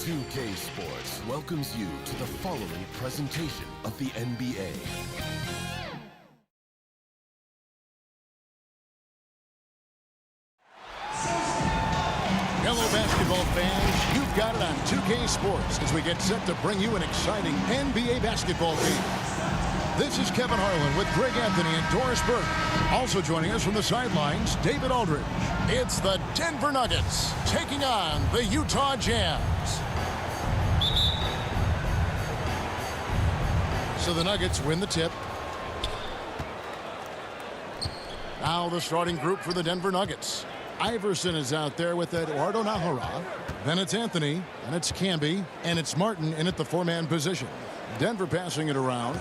2K Sports welcomes you to the following presentation of the NBA. Hello, basketball fans. You've got it on 2K Sports as we get set to bring you an exciting NBA basketball game. This is Kevin Harlan with Greg Anthony and Doris Burke. Also joining us from the sidelines, David Aldridge. It's the Denver Nuggets taking on the Utah Jazz. So the Nuggets win the tip. Now the starting group for the Denver Nuggets. Iverson is out there with Eduardo Najera. Then it's Anthony, and it's Camby, and it's Martin in at the four-man position. Denver passing it around.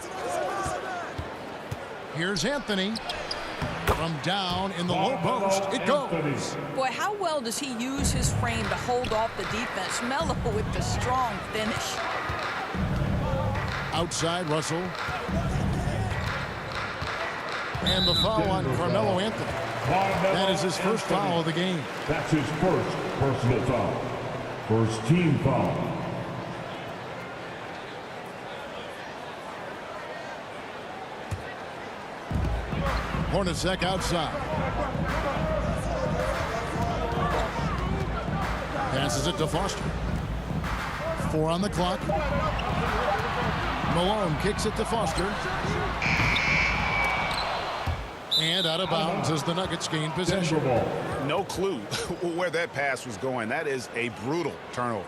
Here's Anthony. From down in the low post, it goes. Boy, how well does he use his frame to hold off the defense? Melo with the strong finish. Outside, Russell. And the foul on Carmelo Anthony. That is his first foul of the game. That's his first personal foul. First team foul. Hornacek outside. Passes it to Foster. 4 on the clock. Malone kicks it to Foster. And out of bounds as the Nuggets gain possession. No clue where that pass was going. That is a brutal turnover.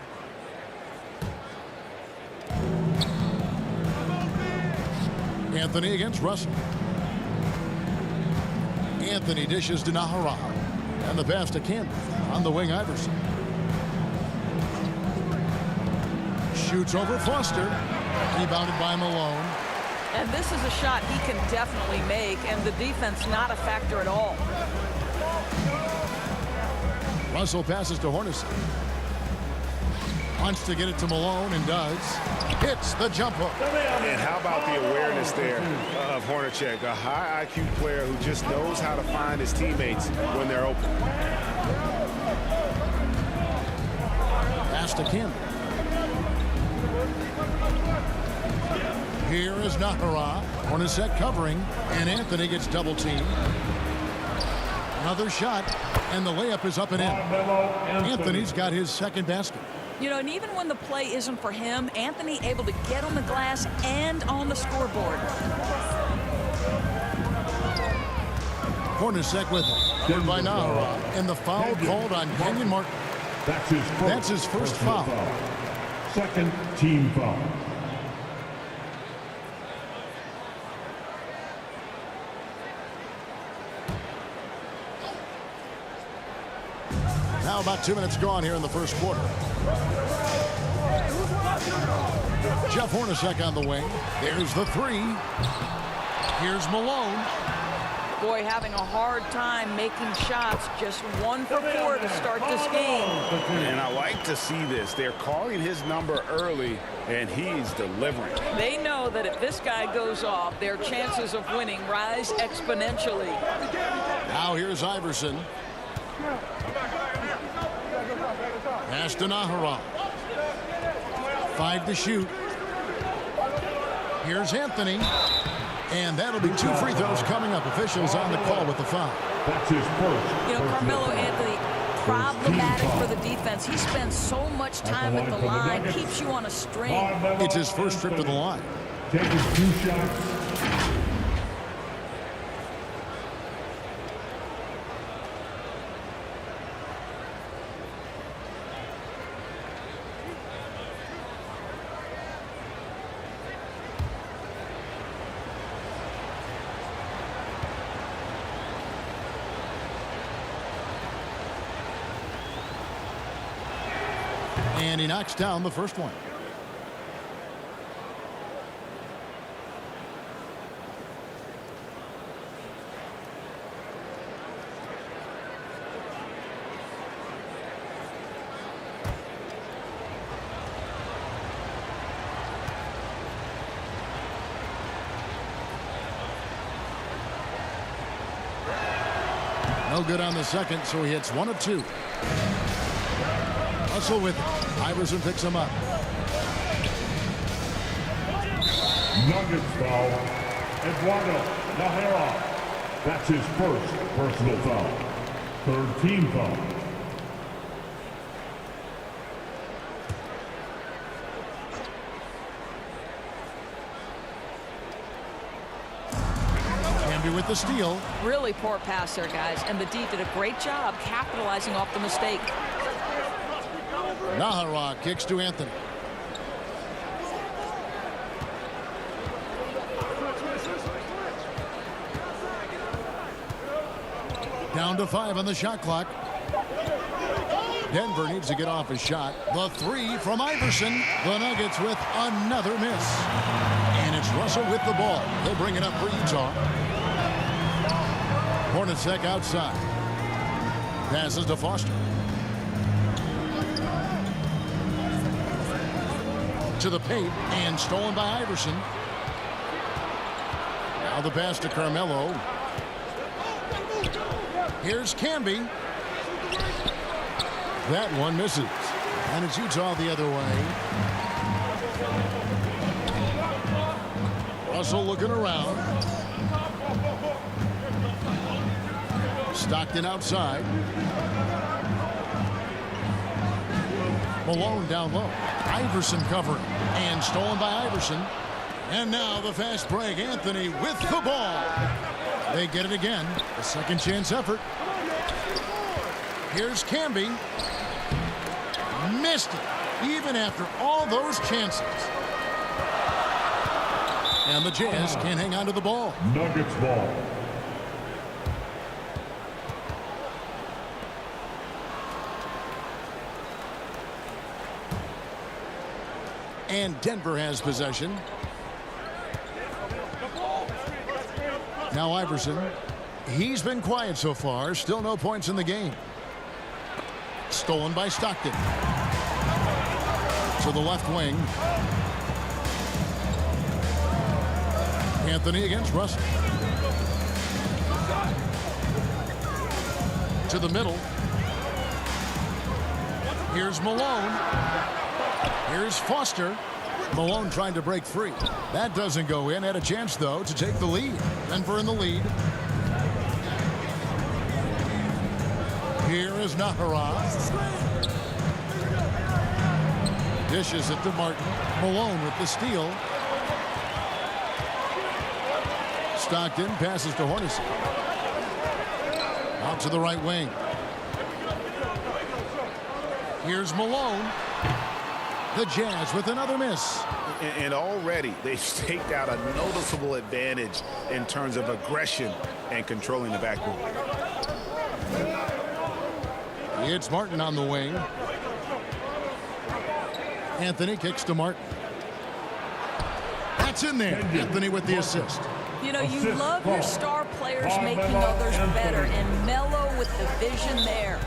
Anthony against Russell. Anthony dishes to Najera. And the pass to Camby. On the wing, Iverson. Shoots over Foster. Rebounded by Malone. And this is a shot he can definitely make, and the defense not a factor at all. Russell passes to Hornacek. Wants to get it to Malone and does. Hits the jump hook. And how about the awareness there of Hornacek, a high IQ player who just knows how to find his teammates when they're open. Pass to Camby. Here is Najera. Hornacek covering, and Anthony gets double teamed. Another shot, and the layup is up and in. Anthony's got his second basket. You know, and even when the play isn't for him, Anthony able to get on the glass and on the scoreboard. Hornacek with it. Covered by Najera, and the foul called on Kenyon Martin. That's his first foul. Second team foul. Now about 2 minutes gone here in the first quarter. Jeff Hornacek on the wing. There's the three. Here's Malone. Boy, having a hard time making shots. Just 1 for 4 to start this game. And I like to see this. They're calling his number early, and he's delivering. They know that if this guy goes off, their chances of winning rise exponentially. Now here's Iverson. Pass to Najera. 5 to shoot. Here's Anthony. And that'll be 2 free throws coming up. Officials on the call with the foul. That's his first. You know, Carmelo Anthony, problematic for the defense. He spends so much time at the line, keeps you on a string. It's his first trip to the line. Taking 2 shots. And he knocks down the first one. No good on the second, so he hits 1 of 2. Russell with it. Iverson picks him up. Nuggets foul. Eduardo Najera. That's his first personal foul. Third team foul. Camby with the steal. Really poor pass there, guys. And the D did a great job capitalizing off the mistake. Najera kicks to Anthony. Down to 5 on the shot clock. Denver needs to get off his shot. The 3 from Iverson. The Nuggets with another miss. And it's Russell with the ball. They'll bring it up for Utah. Hornacek outside. Passes to Foster. To the paint and stolen by Iverson. Now the pass to Carmelo. Here's Camby. That one misses. And it's Utah the other way. Russell looking around. Stockton outside. Malone down low. Iverson covering. And stolen by Iverson. And now the fast break. Anthony with the ball. They get it again. A second chance effort. Here's Camby. Missed it. Even after all those chances. And the Jazz can't hang on to the ball. Nuggets ball. And Denver has possession. Now Iverson. He's been quiet so far. Still no points in the game. Stolen by Stockton. To the left wing. Anthony against Russell. To the middle. Here's Malone. Here's Foster. Malone trying to break free. That doesn't go in. Had a chance, though, to take the lead. Denver in the lead. Here is Najera. Dishes it to Martin. Malone with the steal. Stockton passes to Hornacek. Out to the right wing. Here's Malone. The Jazz with another miss. And already they've staked out a noticeable advantage in terms of aggression and controlling the backcourt. It's Martin on the wing. Anthony kicks to Martin. That's in there. Anthony with the assist. You know, you love your star players making others better, and Melo with the vision there.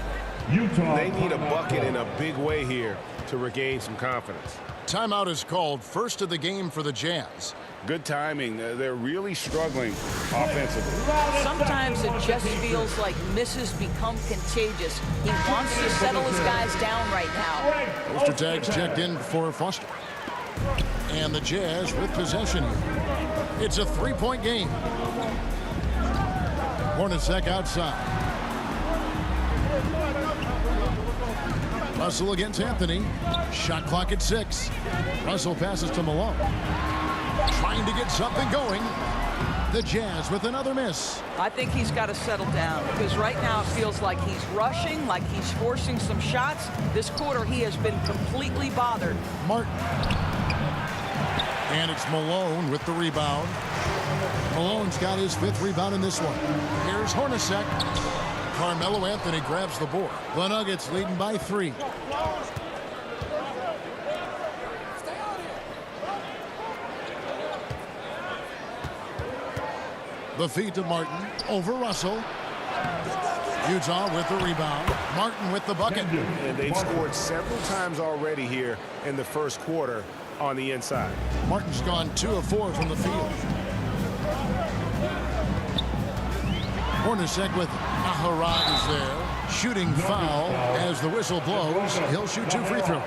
Utah. They need a bucket in a big way here to regain some confidence. Timeout is called. First of the game for the Jazz. Good timing. They're really struggling offensively. Sometimes it just feels like misses become contagious. He wants to settle his guys down right now. Poster tags checked in for Foster. And the Jazz with possession. It's a three-point game. Hornacek outside. Russell against Anthony. Shot clock at 6. Russell passes to Malone. Trying to get something going. The Jazz with another miss. I think he's got to settle down because right now it feels like he's rushing, like he's forcing some shots. This quarter he has been completely bothered. Martin. And it's Malone with the rebound. Malone's got his 5th rebound in this one. Here's Hornacek. Carmelo Anthony grabs the board. The Nuggets leading by 3. The feed to Martin over Russell. Utah with the rebound. Martin with the bucket. And they've scored several times already here in the first quarter on the inside. Martin's gone 2 of 4 from the field. Hornacek with it. Najera is there. Shooting foul as the whistle blows. He'll shoot 2 free throws.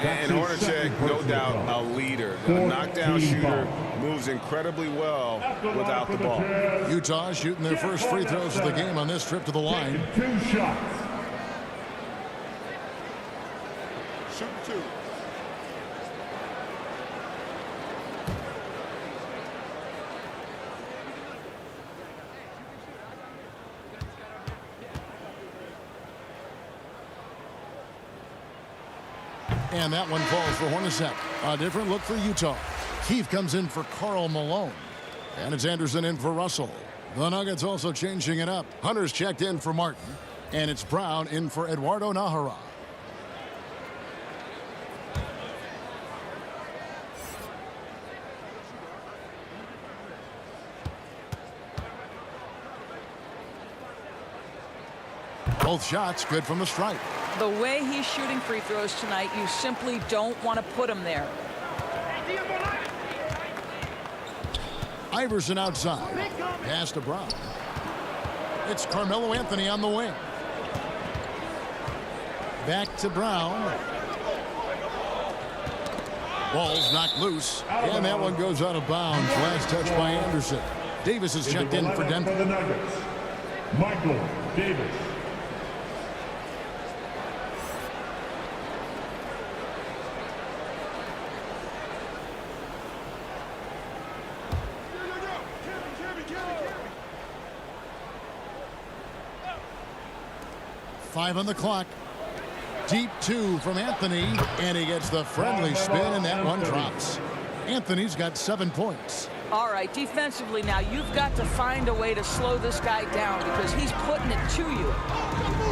And Hornacek, no doubt, a leader. A knockdown shooter, moves incredibly well without the ball. Utah shooting their first free throws of the game on this trip to the line. 2 shots. Shoot 2. And that one falls for Hornacek. A different look for Utah. Keefe comes in for Karl Malone. And it's Anderson in for Russell. The Nuggets also changing it up. Hunter's checked in for Martin. And it's Brown in for Eduardo Nahara. Both shots good from the stripe. The way he's shooting free throws tonight, you simply don't want to put him there. Iverson outside. Pass to Brown. It's Carmelo Anthony on the wing. Back to Brown. Ball's knocked loose. And that one goes out of bounds. Last touch by Anderson. Davis is checked in for Denver. For the Nuggets, Michael Davis. Five on the clock. Deep 2 from Anthony, and he gets the friendly spin, and that one drops. Anthony's got 7 points. All right, defensively now, you've got to find a way to slow this guy down because he's putting it to you.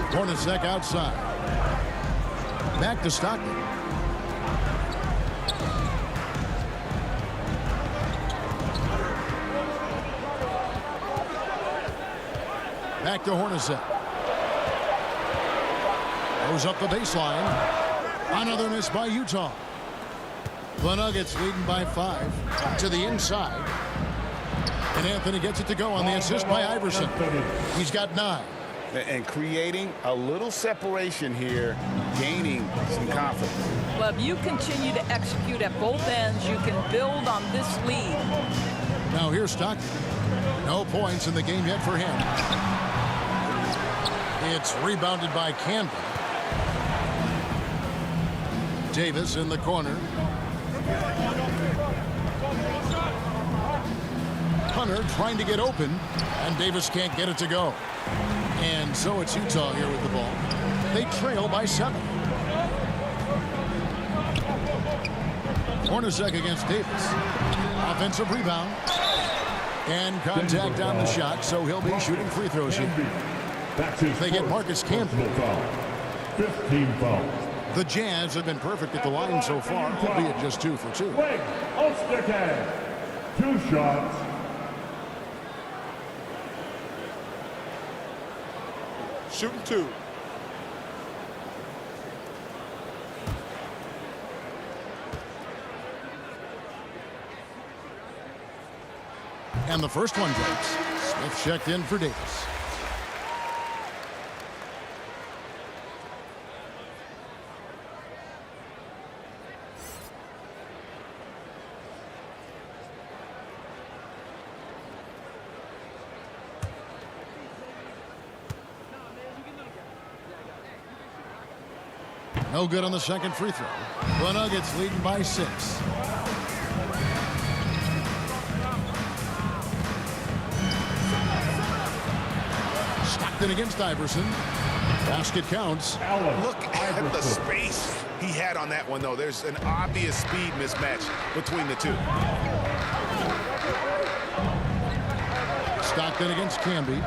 Hornacek outside. Back to Stockton. Back to Hornacek. Goes up the baseline. Another miss by Utah. The Nuggets leading by 5 to the inside. And Anthony gets it to go on the assist by Iverson. He's got 9. And creating a little separation here, gaining some confidence. Well, if you continue to execute at both ends, you can build on this lead. Now here's Stockton. No points in the game yet for him. It's rebounded by Campbell. Davis in the corner. Hunter trying to get open, and Davis can't get it to go. And so it's Utah here with the ball. They trail by 7. Hornacek against Davis. Offensive rebound. And contact on the shot, so he'll be shooting free throws here. They get Marcus Campbell. 15 fouls. The Jazz have been perfect at the line so far, albeit just 2 for 2. Wing Ostertag, 2 shots. Shooting 2. And the first one breaks. Smith checked in for Davis. No good on the second free throw. The Nuggets leading by 6. Stockton against Iverson. Basket counts. Look at the space he had on that one, though. There's an obvious speed mismatch between the two. Stockton against Camby.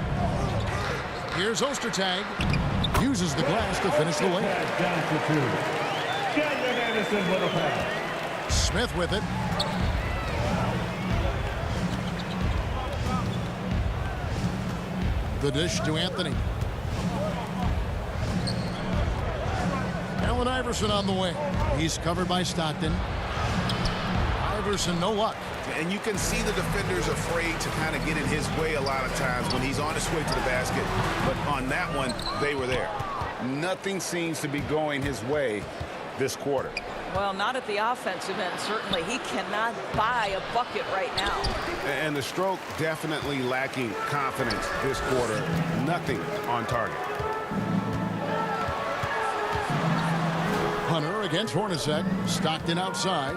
Here's Ostertag. Uses the glass to finish the lane. Down to 2. Daniel Anderson with a pass. Smith with it. The dish to Anthony. Allen Iverson on the wing. He's covered by Stockton. Iverson, no luck. And you can see the defenders afraid to kind of get in his way a lot of times when he's on his way to the basket. But on that one, they were there. Nothing seems to be going his way this quarter. Well, not at the offensive end, certainly. He cannot buy a bucket right now. And the stroke definitely lacking confidence this quarter. Nothing on target. Hunter against Hornacek. Stockton outside.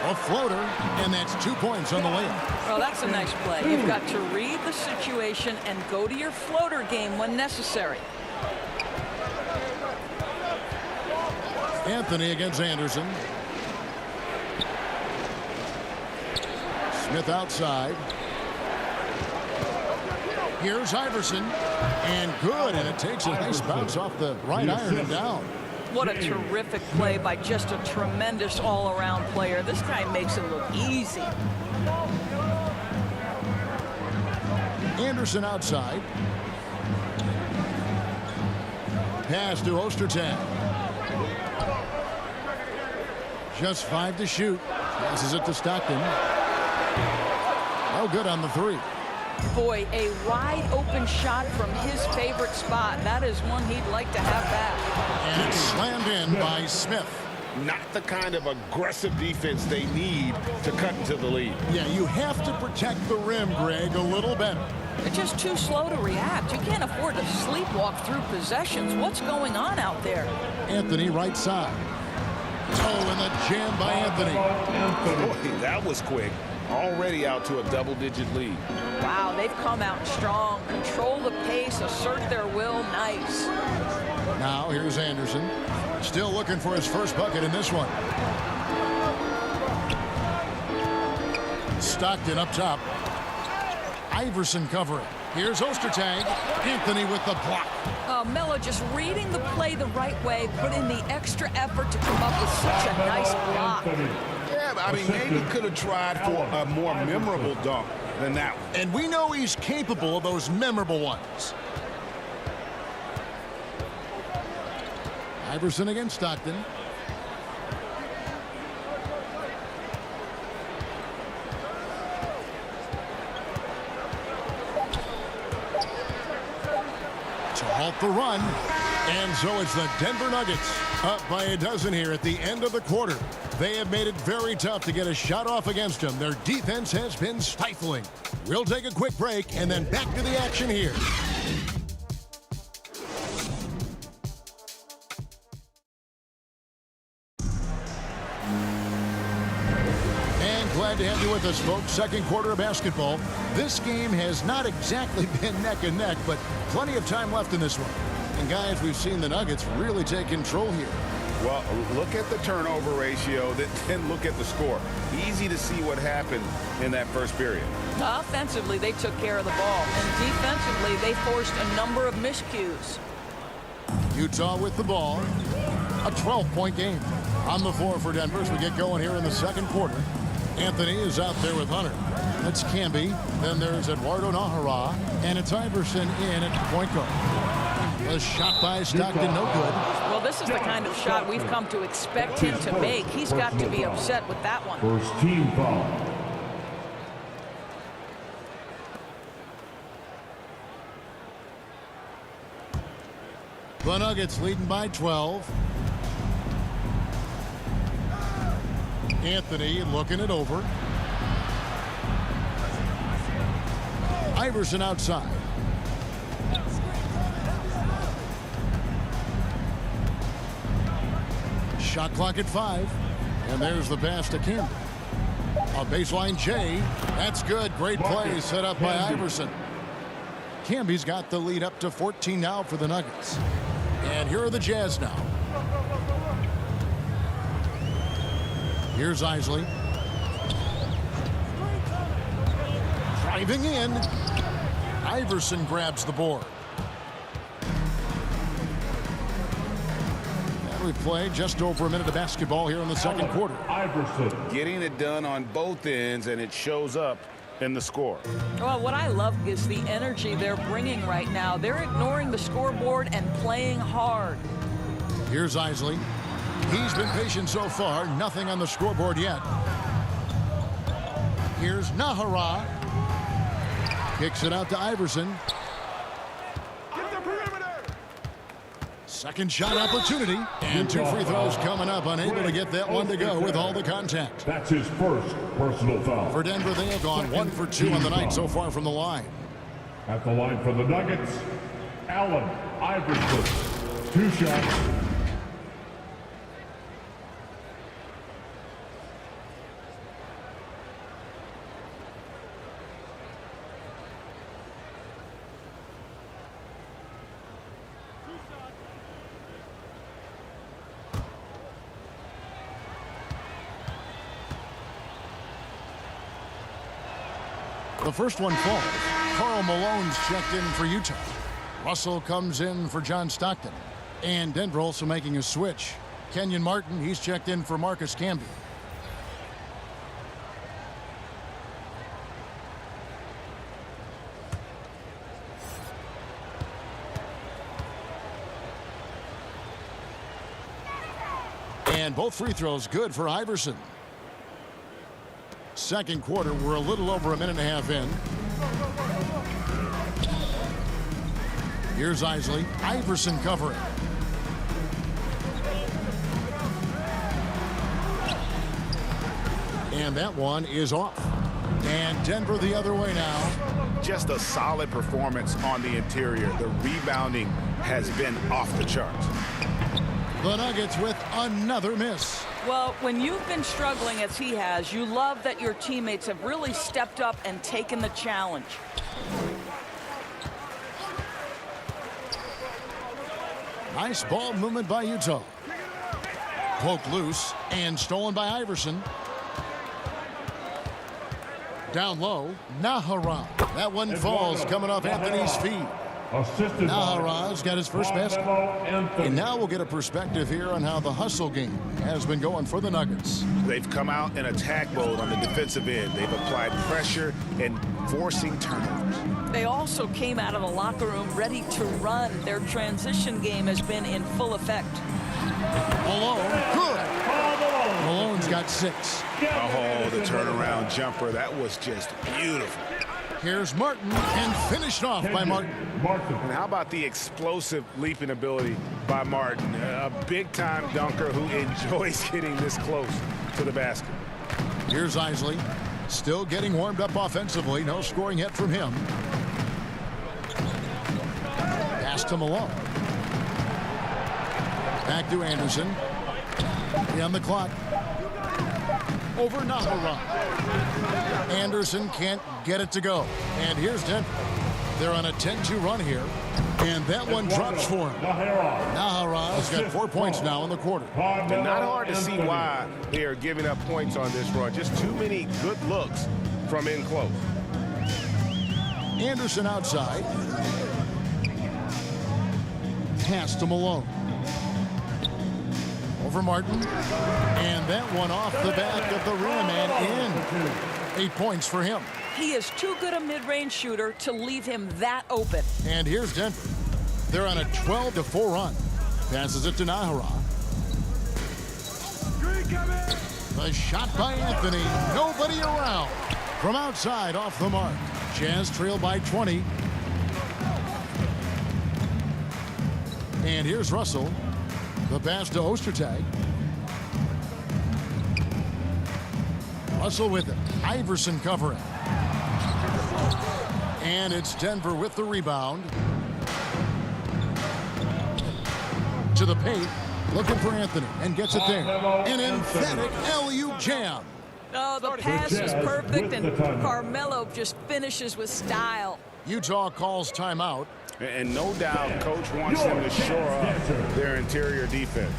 A floater, and that's 2 points on the layup. Well, that's a nice play. You've got to read the situation and go to your floater game when necessary. Anthony against Anderson. Smith outside. Here's Iverson. And good, and it takes a nice bounce off the right iron and down. What a terrific play by just a tremendous all-around player. This guy makes it look easy. Anderson outside. Pass to Ostertag. Just 5 to shoot. Passes it to Stockton. No good on the 3. Boy, a wide open shot from his favorite spot. That is one he'd like to have back. And it's slammed in by Smith. Not the kind of aggressive defense they need to cut into the lead. Yeah, you have to protect the rim, Greg, a little better. They're just too slow to react. You can't afford to sleepwalk through possessions. What's going on out there? Anthony right side. Oh, and the jam by Anthony. Boy, that was quick. Already out to a double-digit lead. Wow, they've come out strong. Control the pace, assert their will. Nice. Now here's Anderson. Still looking for his first bucket in this one. Stockton up top. Iverson covering. Here's Ostertag. Anthony with the block. Melo just reading the play the right way, put in the extra effort to come up with such a nice block. Yeah, I mean, maybe could have tried for a more memorable dunk than that one. And we know he's capable of those memorable ones. Iverson against Stockton. To halt the run. And so it's the Denver Nuggets up by a dozen here at the end of the quarter. They have made it very tough to get a shot off against them. Their defense has been stifling. We'll take a quick break and then back to the action here. And glad to have you with us, folks. Second quarter of basketball. This game has not exactly been neck and neck, but plenty of time left in this one. And guys, we've seen the Nuggets really take control here. Well, look at the turnover ratio, then look at the score. Easy to see what happened in that first period. Offensively, they took care of the ball. And defensively, they forced a number of miscues. Utah with the ball. A 12-point game on the floor for Denver as we get going here in the second quarter. Anthony is out there with Hunter. That's Camby. Then there's Eduardo Nahara. And it's Iverson in at point guard. A shot by Stockton, no good. Well, this is the kind of shot we've come to expect him to make. He's got to be upset with that one. First team foul. The Nuggets leading by 12. Anthony looking it over. Iverson outside. Shot clock at 5. And there's the pass to Camby. A baseline J. That's good. Great play set up by Iverson. Camby's got the lead up to 14 now for the Nuggets. And here are the Jazz now. Here's Isley. Driving in. Iverson grabs the board. We play just over a minute of basketball here in the second quarter. Iverson. Getting it done on both ends, and it shows up in the score. Well, what I love is the energy they're bringing right now. They're ignoring the scoreboard and playing hard. Here's Isley. He's been patient so far. Nothing on the scoreboard yet. Here's Nahara. Kicks it out to Iverson. Second shot opportunity. And 2 free throws coming up. Unable to get that one to go with all the contact. That's his first personal foul. For Denver, they have gone 1 for 2 on the night so far from the line. At the line for the Nuggets, Allen Iverson. 2 shots. The first one falls. Karl Malone's checked in for Utah. Russell comes in for John Stockton. And Denver also making a switch. Kenyon Martin, he's checked in for Marcus Camby. And both free throws good for Iverson. Second quarter, we're a little over a minute and a half in. Here's Isley. Iverson covering. And that one is off. And Denver the other way now. Just a solid performance on the interior. The rebounding has been off the charts. The Nuggets with another miss. Well, when you've been struggling as he has, you love that your teammates have really stepped up and taken the challenge. Nice ball movement by Utah. Poked loose and stolen by Iverson. Down low, Nahara. That one falls coming off Anthony's feet. Assisted Nahara's got his first basket. Anthony. And now we'll get a perspective here on how the hustle game has been going for the Nuggets. They've come out in attack mode on the defensive end. They've applied pressure and forcing turnovers. They also came out of the locker room ready to run. Their transition game has been in full effect. Malone, good. Malone's got 6. Oh, the turnaround jumper. That was just beautiful. Here's Martin, and finished off by Martin. And how about the explosive leaping ability by Martin? A big-time dunker who enjoys getting this close to the basket. Here's Isley, still getting warmed up offensively. No scoring hit from him. Pass to Malone. Back to Anderson. On the clock. Over Nahara. Anderson can't get it to go. And here's Denver. They're on a 10-2 run here. And that one drops for him. Nahara's got 4 points now in the quarter. And not hard to see why they are giving up points on this run. Just too many good looks from in close. Anderson outside. Pass to Malone. Over Martin. And that one off the back of the rim and in. 8 points for him. He is too good a mid-range shooter to leave him that open. And here's Denver. They're on a 12-4 run. Passes it to Nahara. The shot by Anthony. Nobody around. From outside, off the mark. Jazz trail by 20. And here's Russell. The pass to Ostertag. Russell with it. Iverson covering. And it's Denver with the rebound. To the paint. Looking for Anthony. And gets it there. An emphatic LU jam. Oh, the pass is perfect, and Carmelo just finishes with style. Utah calls timeout. And no doubt Coach wants them to shore up their interior defense.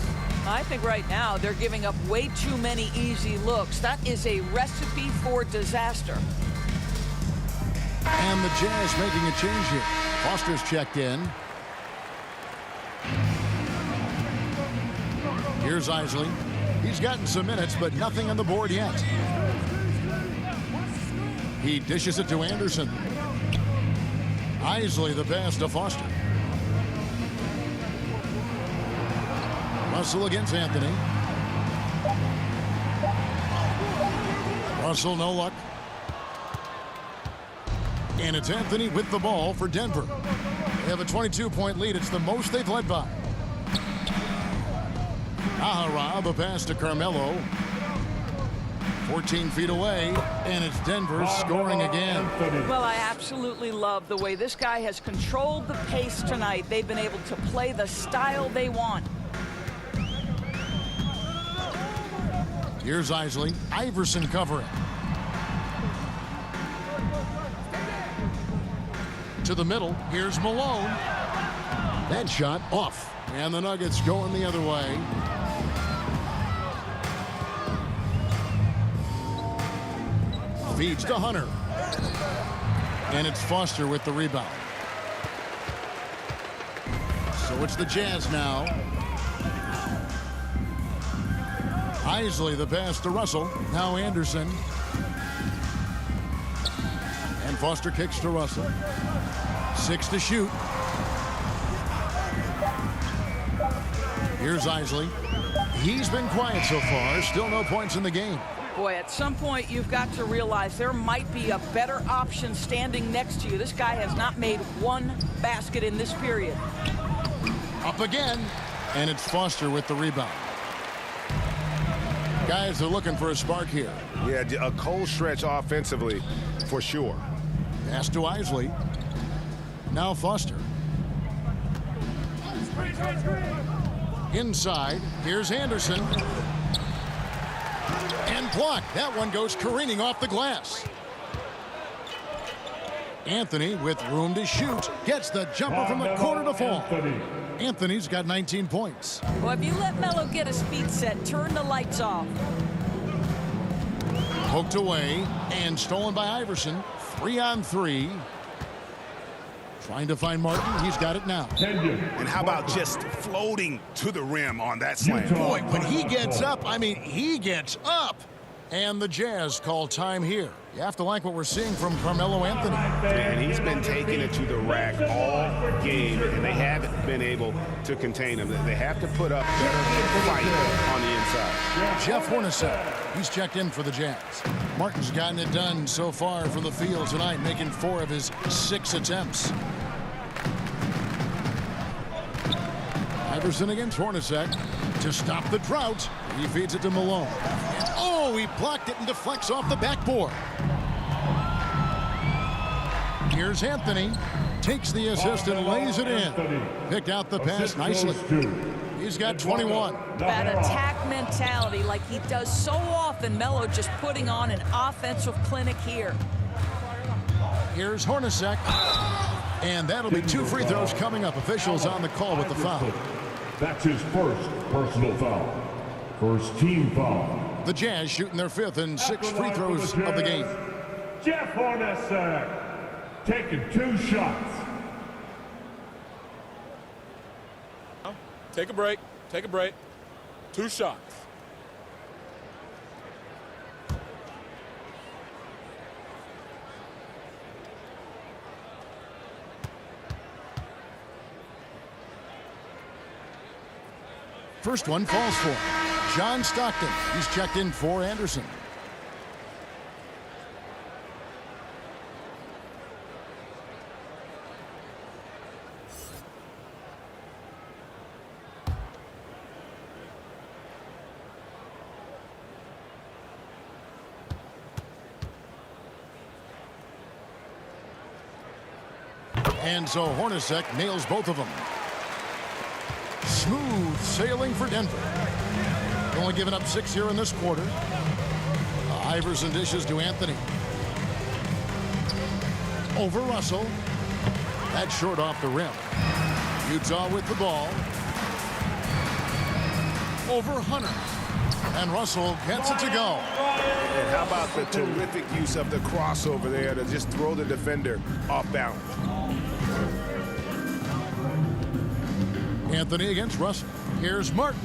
I think right now they're giving up way too many easy looks. That is a recipe for disaster. And the Jazz making a change here. Foster's checked in. Here's Isley. He's gotten some minutes, but nothing on the board yet. He dishes it to Anderson. Isley the pass to Foster. Russell against Anthony. Russell no luck. And it's Anthony with the ball for Denver. They have a 22-point lead. It's the most they've led by. Ahara, the pass to Carmelo. 14 feet away, and it's Denver scoring again. Well, I absolutely love the way this guy has controlled the pace tonight. They've been able to play the style they want. Here's Isley. Iverson covering. To the middle. Here's Malone. That shot off. And the Nuggets going the other way. Feeds to Hunter. And it's Foster with the rebound. So it's the Jazz now. Isley the pass to Russell. Now Anderson. And Foster kicks to Russell. 6 to shoot. Here's Isley. He's been quiet so far. Still no points in the game. Boy, at some point you've got to realize there might be a better option standing next to you. This guy has not made one basket in this period. Up again. And it's Foster with the rebound. Guys are looking for a spark here. Yeah, a cold stretch offensively for sure. Pass to Isley. Now Foster. Inside. Here's Anderson. And blocked. That one goes careening off the glass. Anthony with room to shoot. Gets the jumper from the corner to fall. Anthony's got 19 points. Well, if you let Melo get his feet set, turn the lights off. Poked away and stolen by Iverson. 3-on-3. Trying to find Martin. He's got it now. And how about just floating to the rim on that slam? Boy, when he gets up, I mean, he gets up. And the Jazz call time here. You have to like what we're seeing from Carmelo Anthony. And he's been taking it to the rack all game, and they haven't been able to contain him. They have to put up better fight on the inside. Jeff Hornacek, he's checked in for the Jazz. Martin's gotten it done so far from the field tonight, making 4 of his 6 attempts. Iverson against Hornacek to stop the drought. He feeds it to Malone. And, oh, he blocked it and deflects off the backboard. Here's Anthony. Takes the assist and lays it in. Picked out the pass nicely. He's got 21. That attack mentality like he does so often. Melo just putting on an offensive clinic here. Here's Hornacek. And that'll be 2 free throws coming up. Officials on the call with the foul. That's his first personal foul. First team foul. The Jazz shooting their 5th and 6th free throws of the game. Jeff Hornacek taking 2 shots. Take a break. Take a break. 2 shots. First one falls for John Stockton. He's checked in for Anderson. And so Hornacek nails both of them. Smooth sailing for Denver. Only giving up 6 here in this quarter. Iverson dishes to Anthony. Over Russell. That's short off the rim. Utah with the ball. Over Hunter. And Russell gets it to go. And how about the terrific use of the crossover there to just throw the defender off balance. Anthony against Russell. Here's Martin.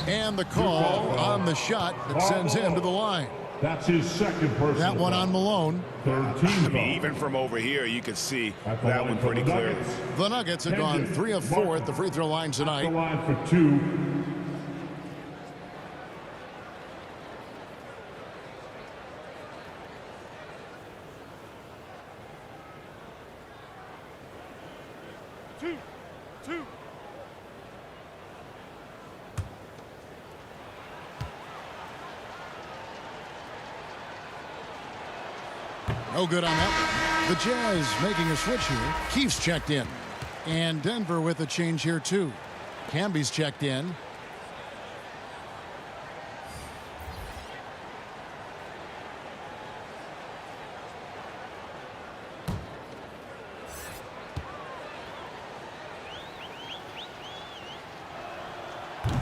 And the call on the shot that sends him to the line. That's his second personal That one on Malone. Third team I mean, foul. even from over here, you could see At the that line one for pretty the clearly. Nuggets. The Nuggets have gone 3 of 4 at the free throw line The tonight. line for 2. No good on that one. The Jazz making a switch here. Keefe's checked in. And Denver with a change here too. Camby's checked in.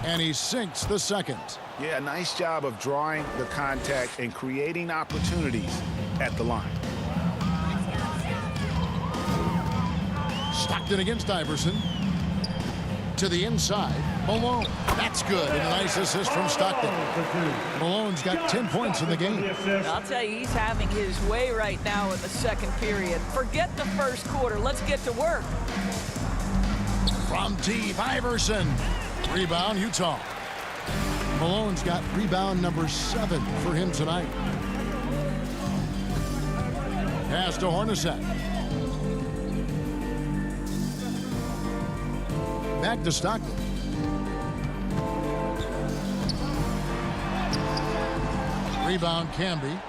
And he sinks the second. Yeah, nice job of drawing the contact and creating opportunities at the line. Stockton against Iverson. To the inside. Malone. That's good. And a nice assist from Stockton. Malone's got 10 points in the game. I'll tell you, he's having his way right now in the second period. Forget the first quarter. Let's get to work. From deep, Iverson. Rebound, Utah. Malone's got rebound number 7 for him tonight. Pass to Hornacek. Back to Stockton. Rebound, Camby.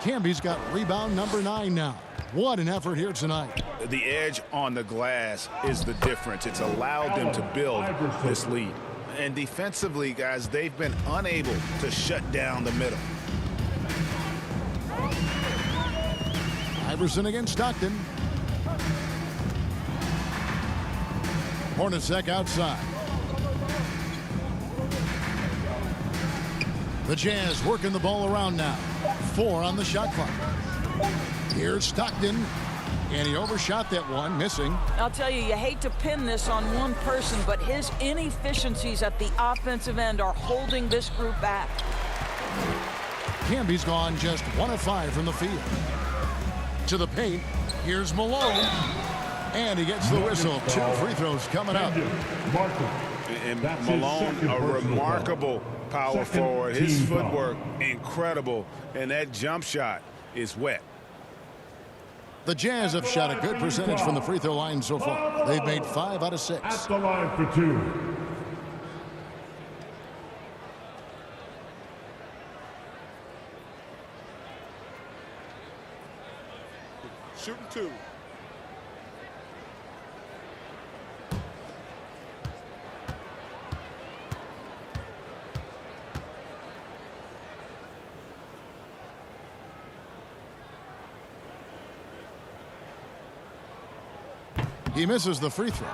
Camby's got rebound number 9 now. What an effort here tonight. The edge on the glass is the difference. It's allowed them to build this lead. And defensively, guys, they've been unable to shut down the middle. Iverson against Stockton. Hornacek outside. The Jazz working the ball around now. 4 on the shot clock. Here's Stockton. And he overshot that one, missing. I'll tell you, you hate to pin this on one person, but his inefficiencies at the offensive end are holding this group back. Camby's gone just 1 of 5 from the field. To the paint. Here's Malone. And he gets the whistle. 2 free throws coming up. And Malone, a remarkable power forward. His footwork, incredible. And that jump shot is wet. The Jazz have shot a good percentage from the free throw line so far. They've made 5 out of 6. At the line for 2. Shooting 2. He misses the free throw.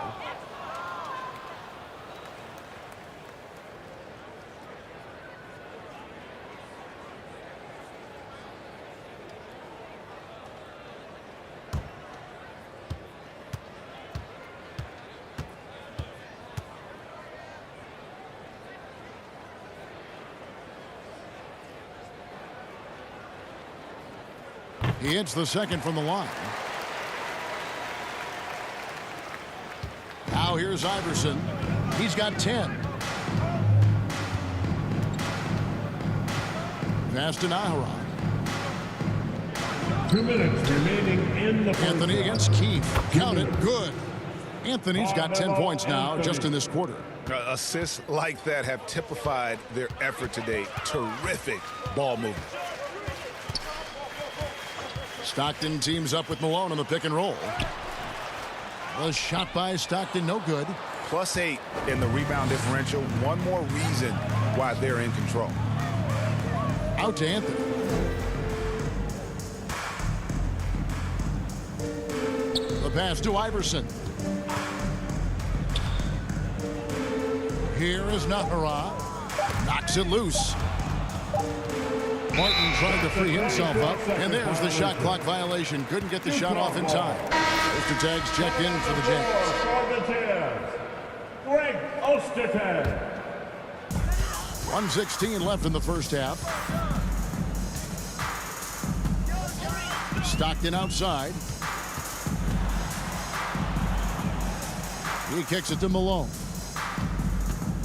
He hits the second from the line. Now here's Iverson. He's got 10. Pass to Naharon. 2 minutes remaining in the first Anthony half. against Keefe. Count it. Good. Anthony's got 10 points now just in this quarter. Assists like that have typified their effort today. Terrific ball movement. Stockton teams up with Malone on the pick and roll. The shot by Stockton, no good. +8 in the rebound differential. One more reason why they're in control. Out to Anthony. The pass to Iverson. Here is Nahara. Knocks it loose. Martin tried to free himself up, and there's the shot clock violation. Couldn't get the shot off in time. Mr. Tags checked in for the Jazz. For the Jazz, Greg Ostertag. 1:16 left in the first half. Stockton outside. He kicks it to Malone.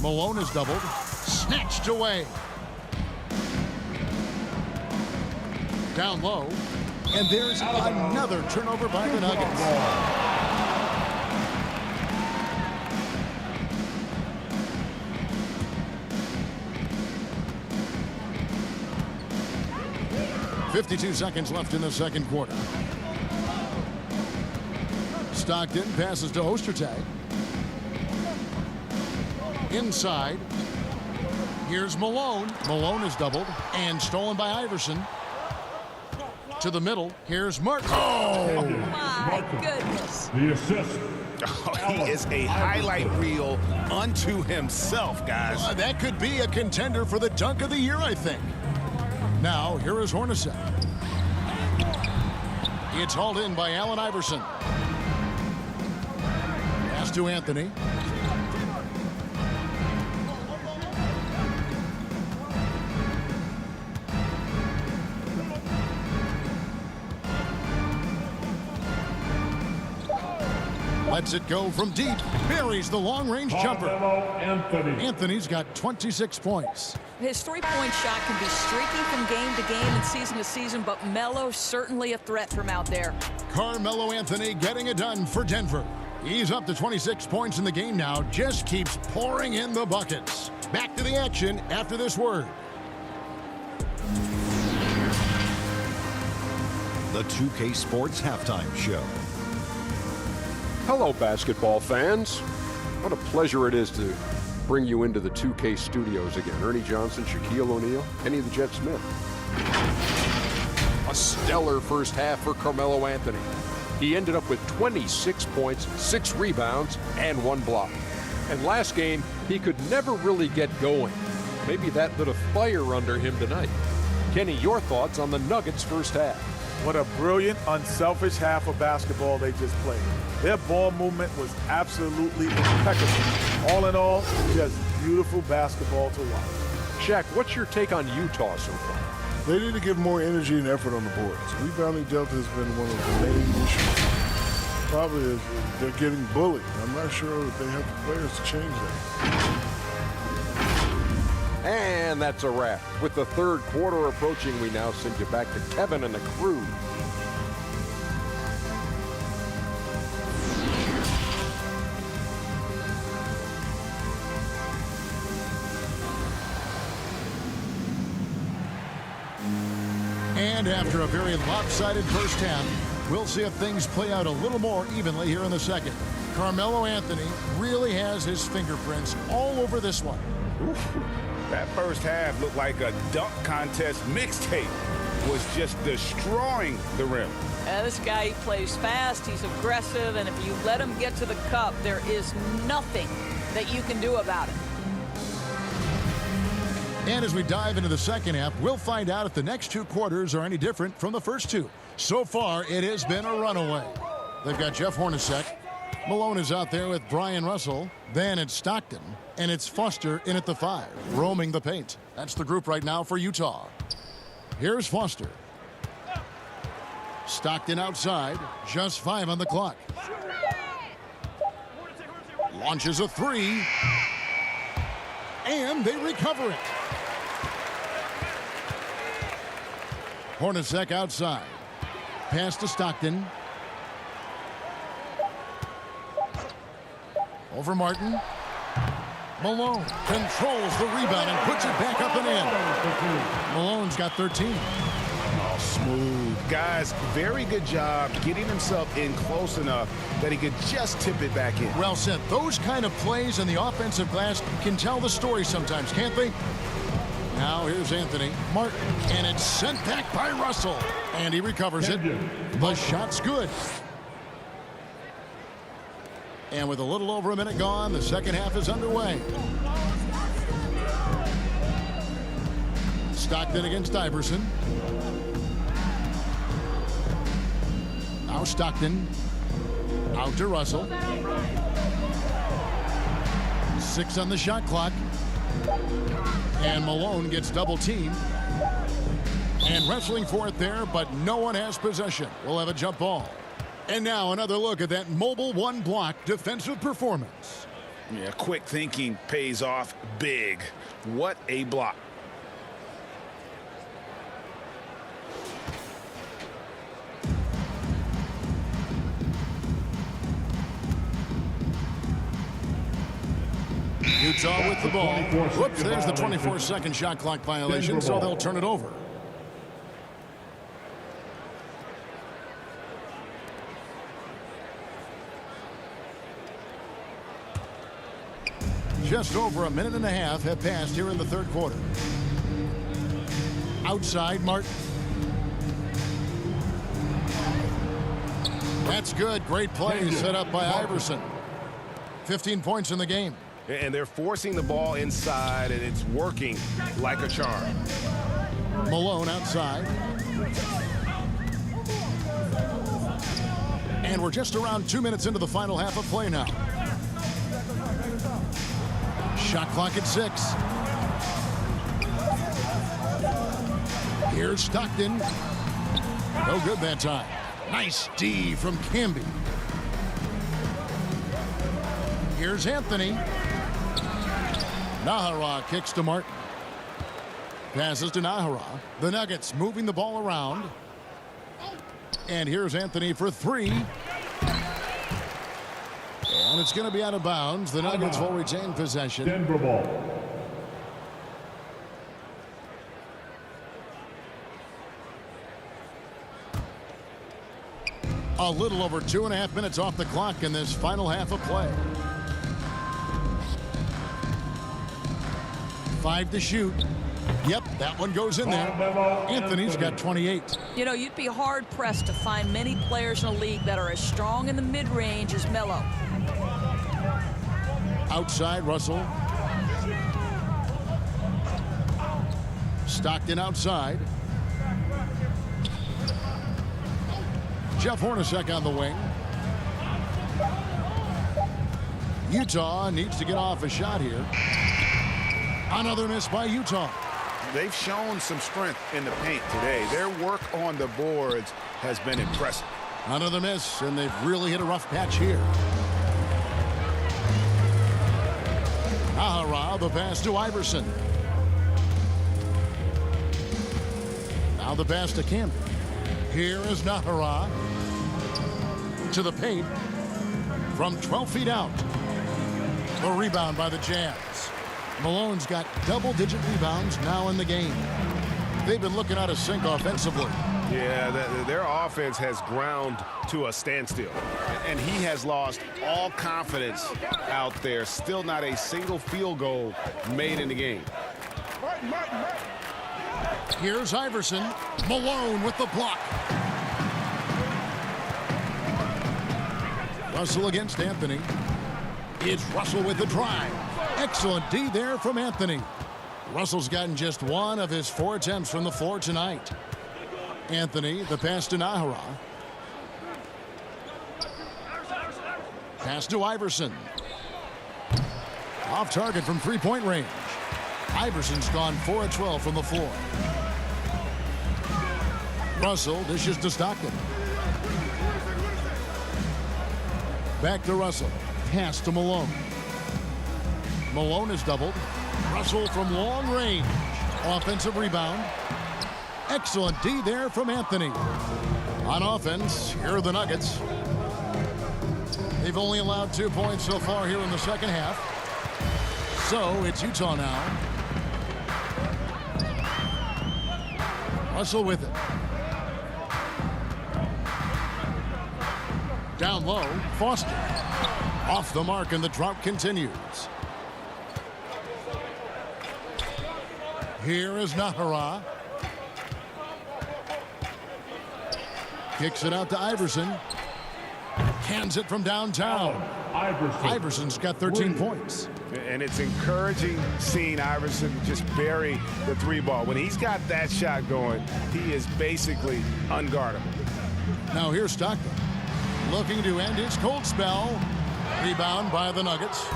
Malone is doubled. Snatched away. Down low. And there's another turnover by the Nuggets. 52 seconds left in the second quarter. Stockton passes to Ostertag. Inside. Here's Malone. Malone is doubled and stolen by Iverson. To the middle. Here's Martin. Oh, my goodness. The assist. Oh, he is a highlight reel unto himself, guys. That could be a contender for the dunk of the year, I think. Now, here is Hornacek. It's hauled in by Allen Iverson. Pass to Anthony. Lets it go from deep. Buries the long-range jumper. Carmelo Anthony. Anthony's got 26 points. His three-point shot can be streaky from game to game and season to season, but Melo certainly a threat from out there. Carmelo Anthony getting it done for Denver. He's up to 26 points in the game now. Just keeps pouring in the buckets. Back to the action after this word. The 2K Sports Halftime Show. Hello, basketball fans. What a pleasure it is to bring you into the 2K studios again. Ernie Johnson, Shaquille O'Neal, Kenny the Jet Smith. A stellar first half for Carmelo Anthony. He ended up with 26 points, 6 rebounds, and 1 block. And last game, he could never really get going. Maybe that lit a fire under him tonight. Kenny, your thoughts on the Nuggets' first half? What a brilliant, unselfish half of basketball they just played. Their ball movement was absolutely impeccable. All in all, just beautiful basketball to watch. Shaq, what's your take on Utah so far? They need to give more energy and effort on the boards. Rebounding delta has been one of the main issues. Probably is they're getting bullied. I'm not sure that they have the players to change that. And that's a wrap. With the third quarter approaching, we now send you back to Kevin and the crew. And after a very lopsided first half, we'll see if things play out a little more evenly here in the second. Carmelo Anthony really has his fingerprints all over this one. That first half looked like a dunk contest mixtape. Was just destroying the rim. This guy, he plays fast, he's aggressive, and if you let him get to the cup, there is nothing that you can do about it. And as we dive into the second half, we'll find out if the next 2 quarters are any different from the first 2. So far, it has been a runaway. They've got Jeff Hornacek. Malone is out there with Brian Russell. Then it's Stockton. And it's Foster in at the 5, roaming the paint. That's the group right now for Utah. Here's Foster. Stockton outside. Just 5 on the clock. Launches a 3. And they recover it. Hornacek outside. Pass to Stockton. Over Martin. Malone controls the rebound and puts it back up and in. Malone's got 13. Oh, smooth. Guys, very good job getting himself in close enough that he could just tip it back in. Well said. Those kind of plays in the offensive glass can tell the story sometimes, can't they? Now here's Anthony. Martin. And it's sent back by Russell. And he recovers it. The shot's good. And with a little over a minute gone, the second half is underway. Stockton against Iverson. Now Stockton. Out to Russell. 6 on the shot clock. And Malone gets double teamed. And wrestling for it there, but no one has possession. We'll have a jump ball. And now another look at that mobile 1-block defensive performance. Yeah, quick thinking pays off big. What a block. Utah with the ball. Whoops, there's the 24-second shot clock violation, so they'll turn it over. Just over a minute and a half have passed here in the third quarter. Outside, Martin. That's good. Great play set up by Iverson. 15 points in the game. And they're forcing the ball inside, and it's working like a charm. Malone outside. And we're just around 2 minutes into the final half of play now. Shot clock at 6. Here's Stockton. No good that time. Nice D from Camby. Here's Anthony. Nahara kicks to Martin. Passes to Nahara. The Nuggets moving the ball around. And here's Anthony for 3. And it's going to be out of bounds. The Nuggets will retain possession. Denver ball. A little over 2.5 minutes off the clock in this final half of play. 5 to shoot. Yep, that one goes in there. Anthony's got 28. You know, you'd be hard-pressed to find many players in the league that are as strong in the mid-range as Melo. Outside, Russell. Stockton outside. Jeff Hornacek on the wing. Utah needs to get off a shot here. Another miss by Utah. They've shown some strength in the paint today. Their work on the boards has been impressive. Another miss, and they've really hit a rough patch here. Nahara, the pass to Iverson. Now the pass to Camby. Here is Nahara. To the paint. From 12 feet out. The rebound by the Jazz. Malone's got double-digit rebounds now in the game. They've been looking out of sync offensively. Yeah, their offense has ground to a standstill. And he has lost all confidence out there. Still not a single field goal made in the game. Here's Iverson. Malone with the block. Russell against Anthony. It's Russell with the drive. Excellent D there from Anthony. Russell's gotten just 1 of his 4 attempts from the floor tonight. Anthony, the pass to Nahara. Pass to Iverson. Off target from 3-point range. Iverson's gone 4 of 12 from the floor. Russell dishes to Stockton. Back to Russell. Pass to Malone. Malone is doubled. Russell from long range. Offensive rebound. Excellent D there from Anthony. On offense, here are the Nuggets. They've only allowed 2 points so far here in the second half. So it's Utah now. Russell with it. Down low, Foster. Off the mark, and the drought continues. Here is Nahara. Kicks it out to Iverson. Hands it from downtown. Iverson's got 13 points. And it's encouraging seeing Iverson just bury the 3-ball. When he's got that shot going, he is basically unguardable. Now here's Stockton. Looking to end his cold spell. Rebound by the Nuggets.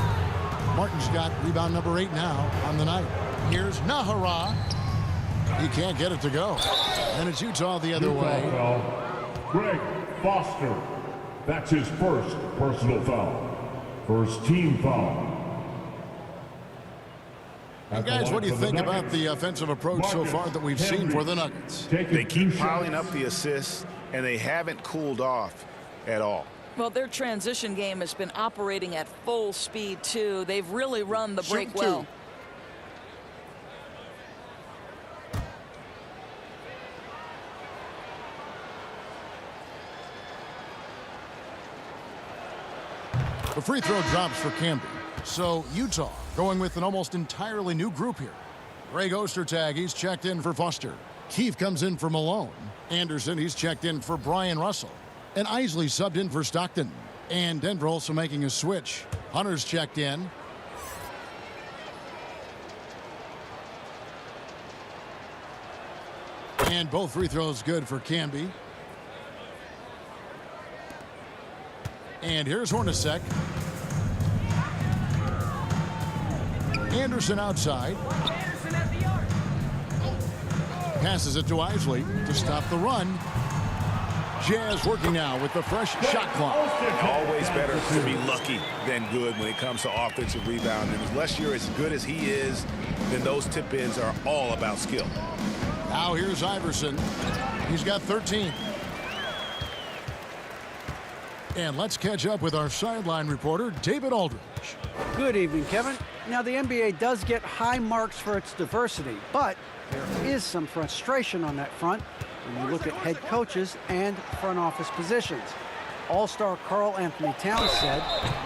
Martin's got rebound number 8 now on the night. Here's Nahara. He can't get it to go. And it's Utah the other way. Foul. Greg Foster. That's his first personal foul. First team foul. And guys, what do you think about the offensive approach so far that we've seen for the Nuggets? They keep piling up the assists, and they haven't cooled off at all. Well, their transition game has been operating at full speed, too. They've really run the break well. The free throw drops for Camby. So Utah going with an almost entirely new group here. Greg Ostertag, he's checked in for Foster. Keefe comes in for Malone. Anderson, he's checked in for Brian Russell. And Isley subbed in for Stockton. And Denver also making a switch. Hunter's checked in. And both free throws good for Camby. And here's Hornacek. Anderson outside. Passes it to Isley to stop the run. Jazz working now with the fresh shot clock. Always better to be lucky than good when it comes to offensive rebounding. Unless you're as good as he is, then those tip-ins are all about skill. Now here's Iverson. He's got 13. And let's catch up with our sideline reporter, David Aldridge. Good evening, Kevin. Now, the NBA does get high marks for its diversity, but there is some frustration on that front when you look at head coaches and front office positions. All-star Karl Anthony Towns said,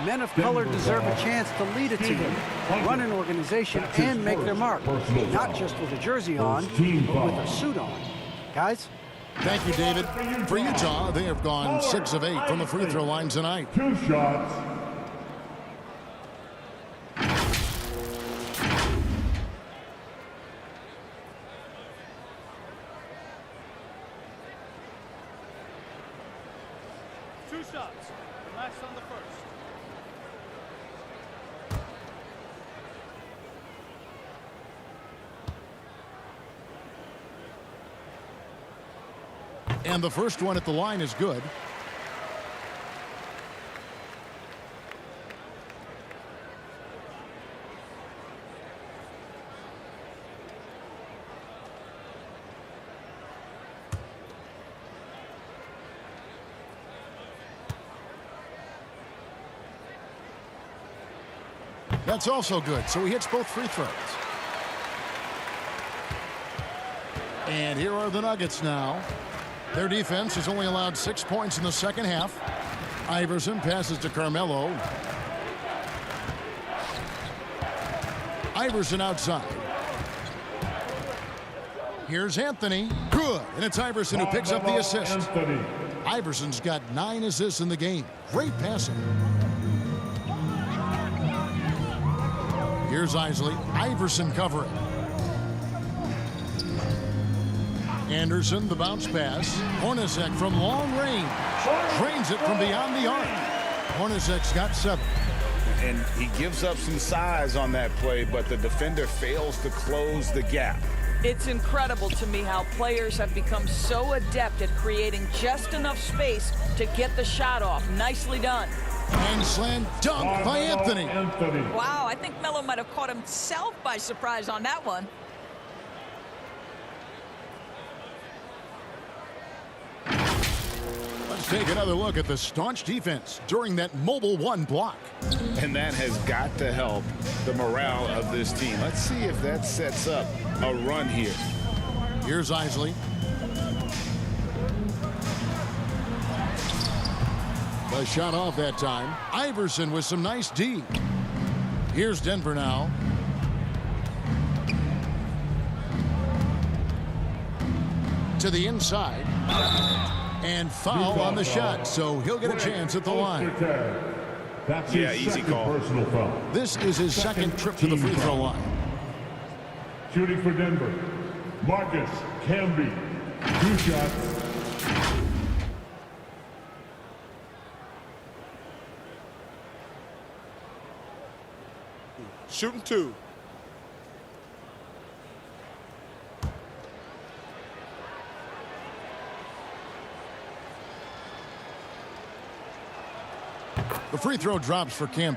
men of color deserve a chance to lead a team, run an organization, and make their mark, not just with a jersey on, but with a suit on. Guys? Thank you, David. For Utah, they have gone 6 of 8 from the free throw line tonight. 2 shots. Last on the first. And the first one at the line is good. That's also good, so he hits both free throws. And here are the Nuggets now. Their defense has only allowed 6 points in the second half. Iverson passes to Carmelo. Iverson outside. Here's Anthony. Good, and it's Iverson who picks up the assist. Iverson's got 9 assists in the game. Great passing. Here's Isley. Iverson covering. Anderson, the bounce pass. Hornacek from long range. Drains it from beyond the arc. Hornacek's got 7. And he gives up some size on that play, but the defender fails to close the gap. It's incredible to me how players have become so adept at creating just enough space to get the shot off. Nicely done. And slam dunk by Anthony. Wow, I think Melo might have caught himself by surprise on that one. Let's take another look at the staunch defense during that mobile 1 block. And that has got to help the morale of this team. Let's see if that sets up a run here. Here's Isley. The shot off that time. Iverson with some nice D. Here's Denver now. To the inside. And foul on the shot, so he'll get a chance at the line. That's yeah, his easy second call. Personal foul. This is his second trip to the free throw line. Shooting for Denver, Marcus Camby. 2 shots. Shooting 2. The free throw drops for Camby.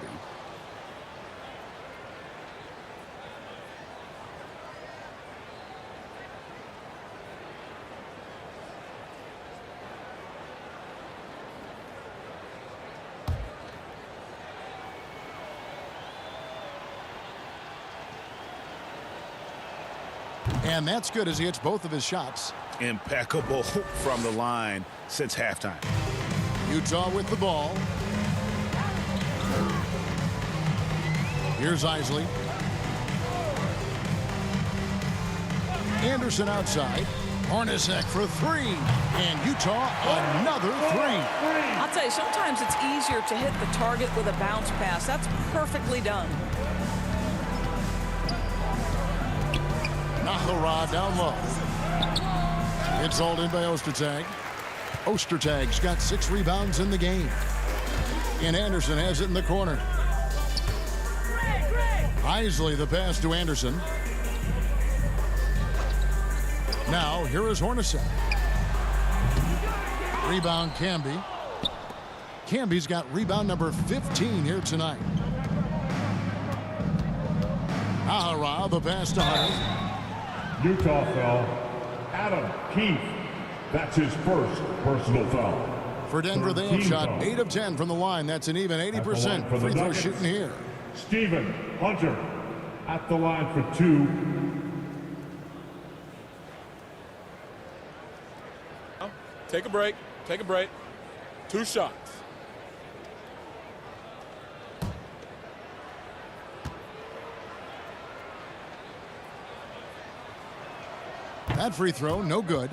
And that's good as he hits both of his shots. Impeccable from the line since halftime. Utah with the ball. Here's Isley. Anderson outside. Hornacek for three. And Utah another three. I'll tell you, sometimes it's easier to hit the target with a bounce pass. That's perfectly done. Nahara down low. It's hauled in by Ostertag. Ostertag's got 6 rebounds in the game. And Anderson has it in the corner. Isley the pass to Anderson. Now here is Hornacek. Rebound Camby. Camby's got rebound number 15 here tonight. Nahara the pass to Hunter. Utah foul. Adam Keefe. That's his first personal foul. For Denver, they have shot 8 of 10 from the line. That's an even 80% free throw shooting here. Stephen Hunter at the line for 2. Take a break. Take a break. 2 shots. That free throw, no good.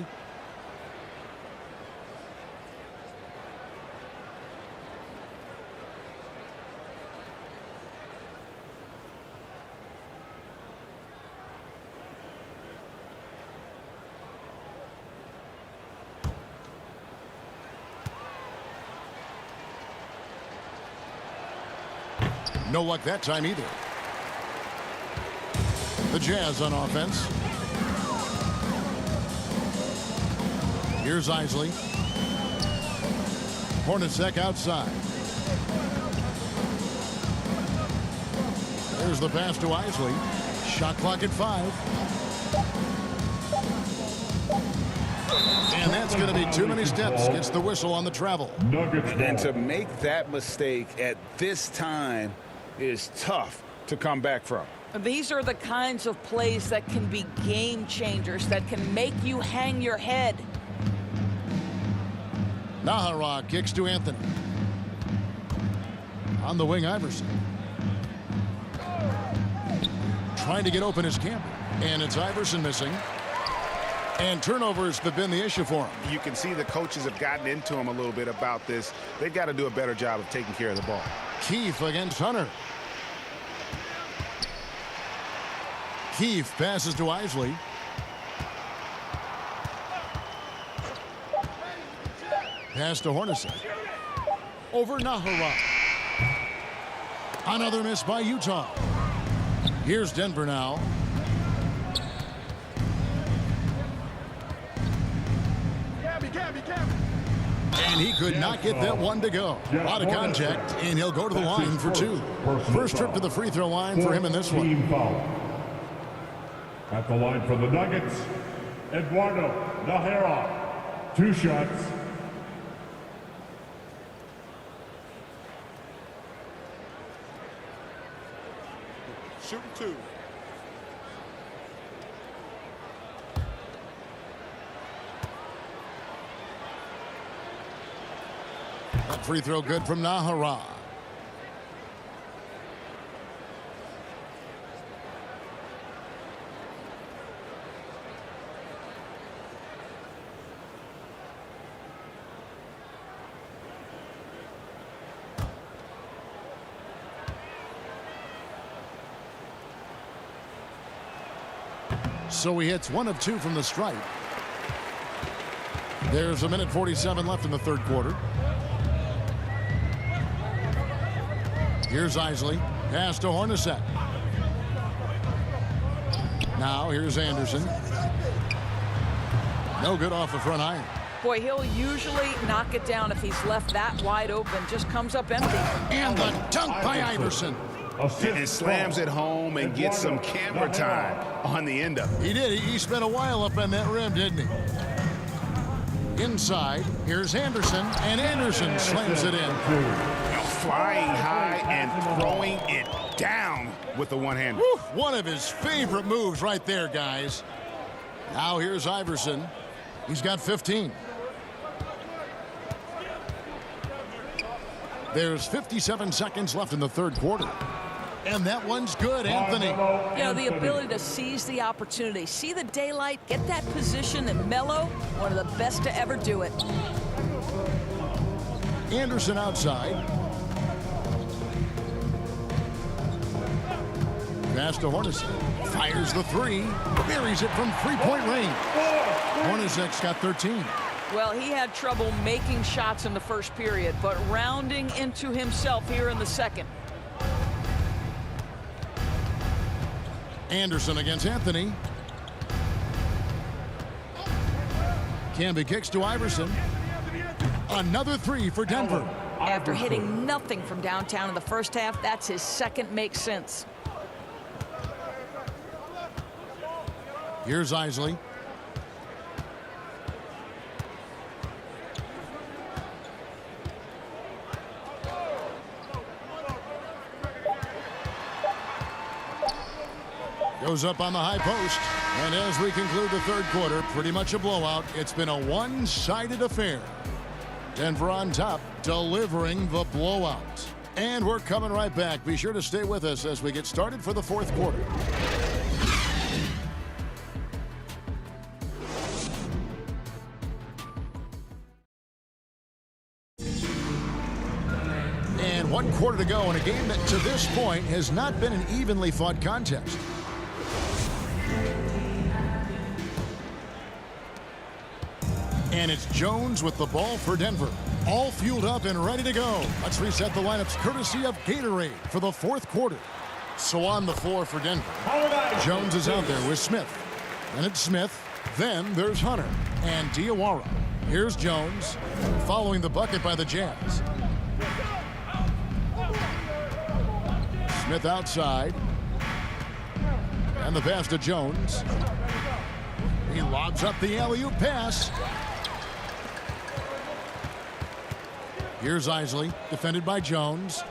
No luck that time either. The Jazz on offense. Here's Isley. Hornacek outside. There's the pass to Isley. Shot clock at 5. And that's going to be too many steps. Gets the whistle on the travel. And to make that mistake at this time is tough to come back from. These are the kinds of plays that can be game changers, that can make you hang your head. Nahara kicks to Anthony. On the wing, Iverson. Trying to get open is Camby. And it's Iverson missing. And turnovers have been the issue for him. You can see the coaches have gotten into him a little bit about this. They've got to do a better job of taking care of the ball. Keefe against Hunter. Keefe passes to Isley. Pass to Hornacek. Over Nahara. Another miss by Utah. Here's Denver now. And he could not get that one to go. A lot of contact, and he'll go to the line for 2. First trip to the free throw line for him in this one. At the line for the Nuggets, Eduardo Nahara. 2 shots. Shooting 2. That free throw good from Nahara. So he hits 1 of 2 from the stripe. There's a minute 47 left in the third quarter. Here's Isley. Pass to Hornacek. Now here's Anderson. No good off the front iron. Boy, he'll usually knock it down if he's left that wide open. Just comes up empty. And the dunk by Iverson. And slams it home and gets some camera time on the end of it. He did. He spent a while up on that rim, didn't he? Inside, here's Anderson, and Anderson slams it in. Flying high and throwing it down with the one-hander. One of his favorite moves right there, guys. Now here's Iverson. He's got 15. There's 57 seconds left in the third quarter. And that one's good, Anthony. You know, the ability to seize the opportunity, see the daylight, get that position, and Melo, one of the best to ever do it. Anderson outside. Pass to Hornacek. Fires the three. Buries it from three-point range. Hornacek's got 13. Well, he had trouble making shots in the first period, but rounding into himself here in the second. Anderson against Anthony. Camby kicks to Iverson. Another three for Denver. After hitting nothing from downtown in the first half, that's his second make sense. Here's Isley. Goes up on the high post. And as we conclude the third quarter, pretty much a blowout. It's been a one-sided affair. Denver on top, delivering the blowout. And we're coming right back. Be sure to stay with us as we get started for the fourth quarter. And 1 quarter to go in a game that to this point has not been an evenly fought contest. And it's Jones with the ball for Denver. All fueled up and ready to go. Let's reset the lineups courtesy of Gatorade for the fourth quarter. So on the floor for Denver, Jones is out there with Smith. Then it's Smith. Then there's Hunter and Diawara. Here's Jones following the bucket by the Jazz. Smith outside. And the pass to Jones. He lobs up the alley-oop pass. Here's Isley, defended by Jones.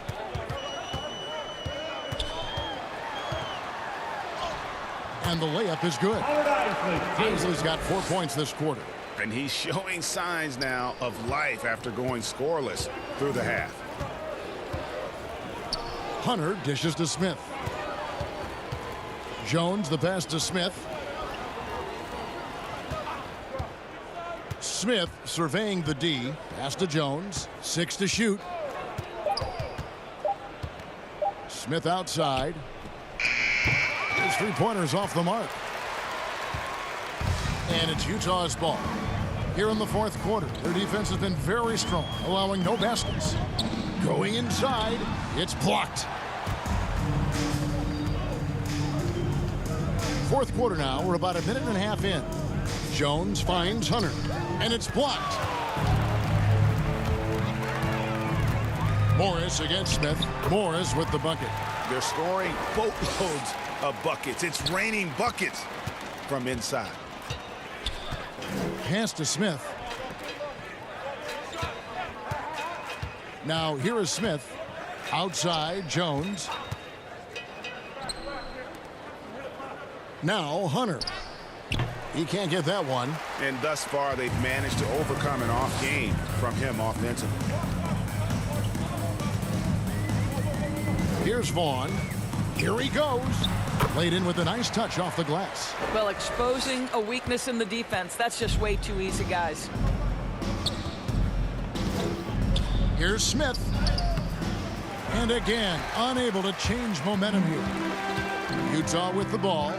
And the layup is good. Isley's got 4 points this quarter. And he's showing signs now of life after going scoreless through the half. Hunter dishes to Smith. Jones, the pass to Smith. Smith surveying the D. Pass to Jones. 6 to shoot. Smith outside. His three-pointer's off the mark. And it's Utah's ball. Here in the fourth quarter, their defense has been very strong, allowing no baskets. Going inside, it's blocked. Fourth quarter now, we're about a minute and a half in. Jones finds Hunter, and it's blocked. Morris against Smith. Morris with the bucket. They're scoring boatloads of buckets. It's raining buckets from inside. Pass to Smith. Now here is Smith. Outside, Jones. Now Hunter. He can't get that one. And thus far, they've managed to overcome an off game from him offensively. Here's Vaughn. Here he goes. Laid in with a nice touch off the glass. Well, exposing a weakness in the defense, that's just way too easy, guys. Here's Smith. And again, unable to change momentum here. Utah with the ball.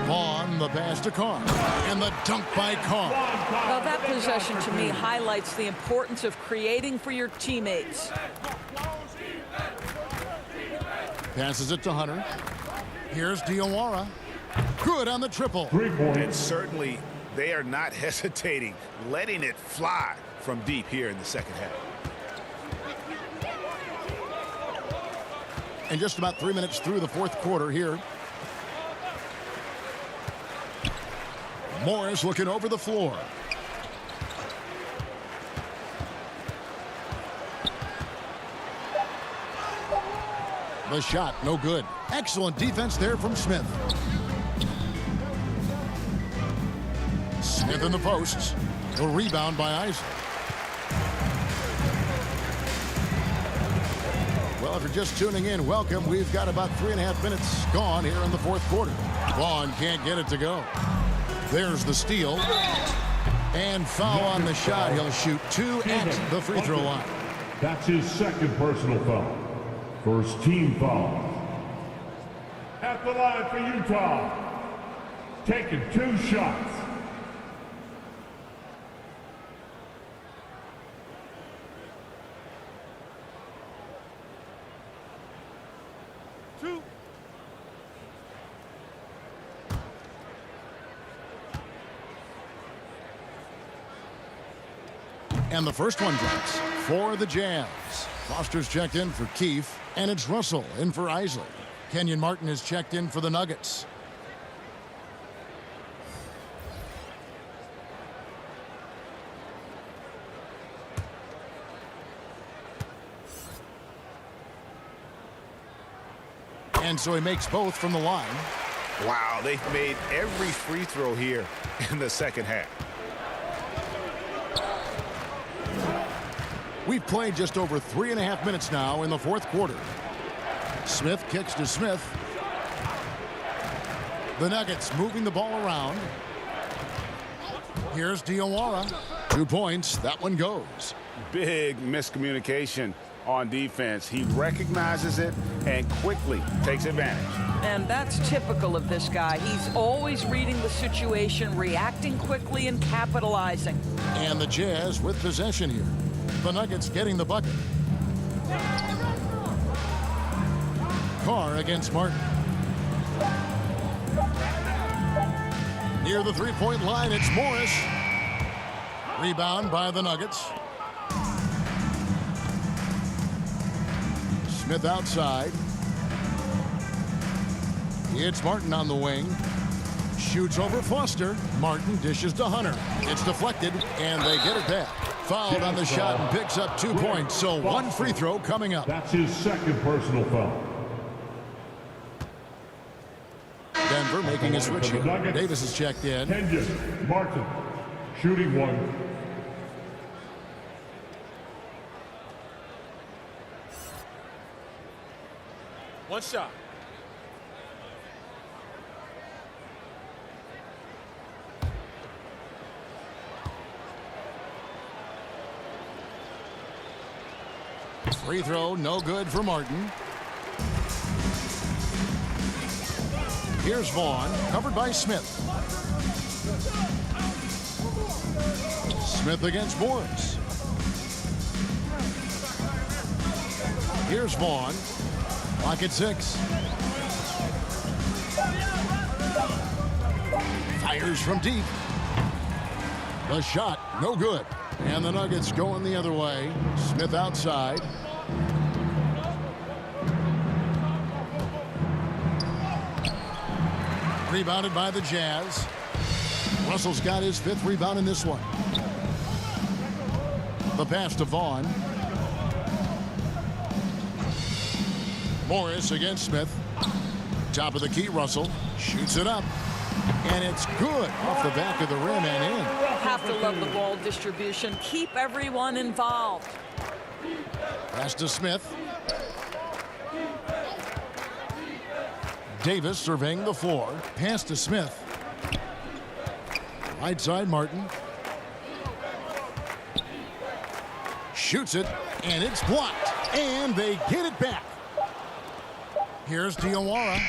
Vaughn, the pass to Carr. And the dunk by Carr. Well, that possession to me highlights the importance of creating for your teammates. Passes it to Hunter. Here's Diawara. Good on the triple. And certainly they are not hesitating, letting it fly from deep here in the second half. And just about 3 minutes through the fourth quarter here. Morris looking over the floor. The shot, no good. Excellent defense there from Smith. Smith in the posts. The rebound by Isaac. Well, Well, if you're just tuning in, welcome. We've got about 3.5 minutes gone here in the fourth quarter. Vaughn can't get it to go. There's the steal. And foul on the shot. He'll shoot 2 at the free throw line. That's his second personal foul. First team foul. At the line for Utah. Taking 2 shots. And the first one drops for the Jazz. Foster's checked in for Keefe, and it's Russell in for Isley. Kenyon Martin is checked in for the Nuggets. And so he makes both from the line. Wow, they've made every free throw here in the second half. We've played just over 3.5 minutes now in the fourth quarter. Smith kicks to Smith. The Nuggets moving the ball around. Here's Diawara. 2 points. That one goes. Big miscommunication on defense. He recognizes it and quickly takes advantage. And that's typical of this guy. He's always reading the situation, reacting quickly, and capitalizing. And the Jazz with possession here. The Nuggets getting the bucket. Carr against Martin. Near the three-point line, it's Morris. Rebound by the Nuggets. Smith outside. It's Martin on the wing. Shoots over Foster. Martin dishes to Hunter. It's deflected, and they get it back. Fouled on the shot and picks up 2 points, so 1 free throw coming up. That's his second personal foul. Denver making a switch here. Davis is checked in. Kenyon Martin shooting 1. One shot. Free throw, no good for Martin. Here's Vaughn, covered by Smith. Smith against Morris. Here's Vaughn. Clock at 6. Fires from deep. The shot, no good. And the Nuggets going the other way. Smith outside. Rebounded by the Jazz. Russell's got his 5th rebound in this one. The pass to Vaughn. Morris against Smith. Top of the key, Russell. Shoots it up. And it's good off the back of the rim and in. Have to love the ball distribution. Keep everyone involved. Pass to Smith. Davis surveying the floor. Pass to Smith. Right side, Martin. Shoots it, and it's blocked. And they get it back. Here's Diawara.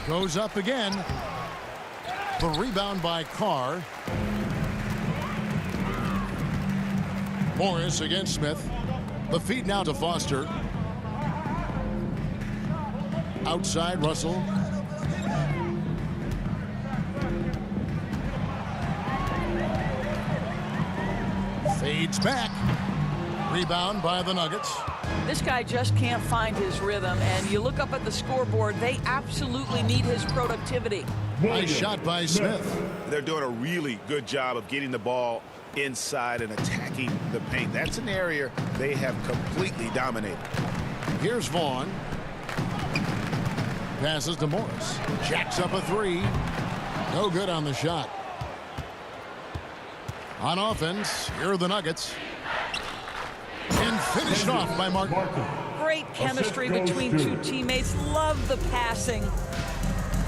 Goes up again. The rebound by Carr. Morris against Smith. The feed now to Foster. Outside, Russell. Fades back. Rebound by the Nuggets. This guy just can't find his rhythm, and you look up at the scoreboard, they absolutely need his productivity. Nice shot by Smith. They're doing a really good job of getting the ball inside and attacking the paint. That's an area they have completely dominated. Here's Vaughn. Passes to Morris. Jacks up a 3. No good on the shot. On offense, here are the Nuggets. And finished off by Martin. Great chemistry between two teammates. Love the passing.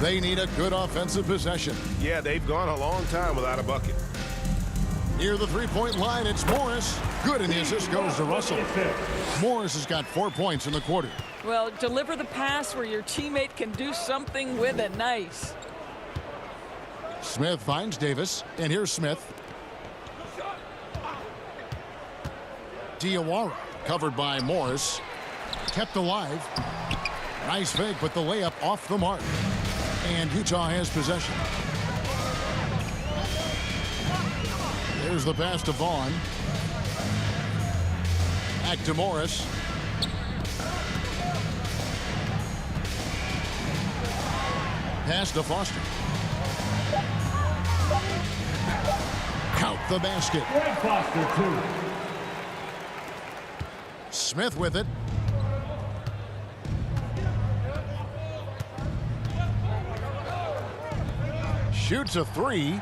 They need a good offensive possession. Yeah, they've gone a long time without a bucket. Near the three-point line, it's Morris. Good, and the assist goes to Russell. Morris has got 4 points in the quarter. Well, deliver the pass where your teammate can do something with it. Nice. Smith finds Davis, and here's Smith. Diawara covered by Morris. Kept alive. Nice fake, but the layup off the mark. And Utah has possession. There's the pass to Vaughn. Back to Morris. Pass to Foster. Count the basket. Foster, 2. Smith with it. Shoots a three.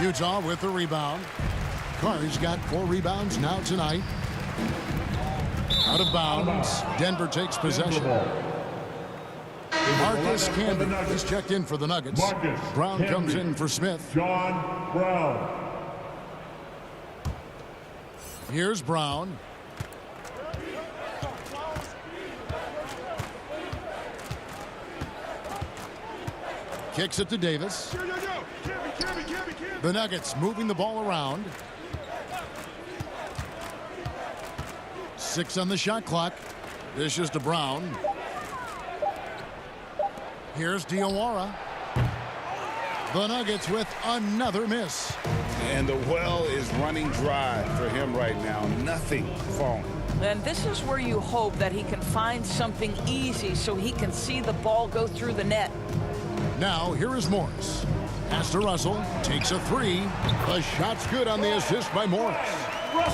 Utah with the rebound. Curry's got 4 rebounds now tonight. Out of bounds. Denver takes possession. Marcus Camby is checked in for the Nuggets. Brown comes in for Smith. John Brown. Here's Brown. Kicks it to Davis. The Nuggets moving the ball around. 6 on the shot clock. Dishes to Brown. Here's Diawara. The Nuggets with another miss. And the well is running dry for him right now. Nothing falling. And this is where you hope that he can find something easy so he can see the ball go through the net. Now, here is Morris. Pass to Russell. Takes a 3. The shot's good on the assist by Morris.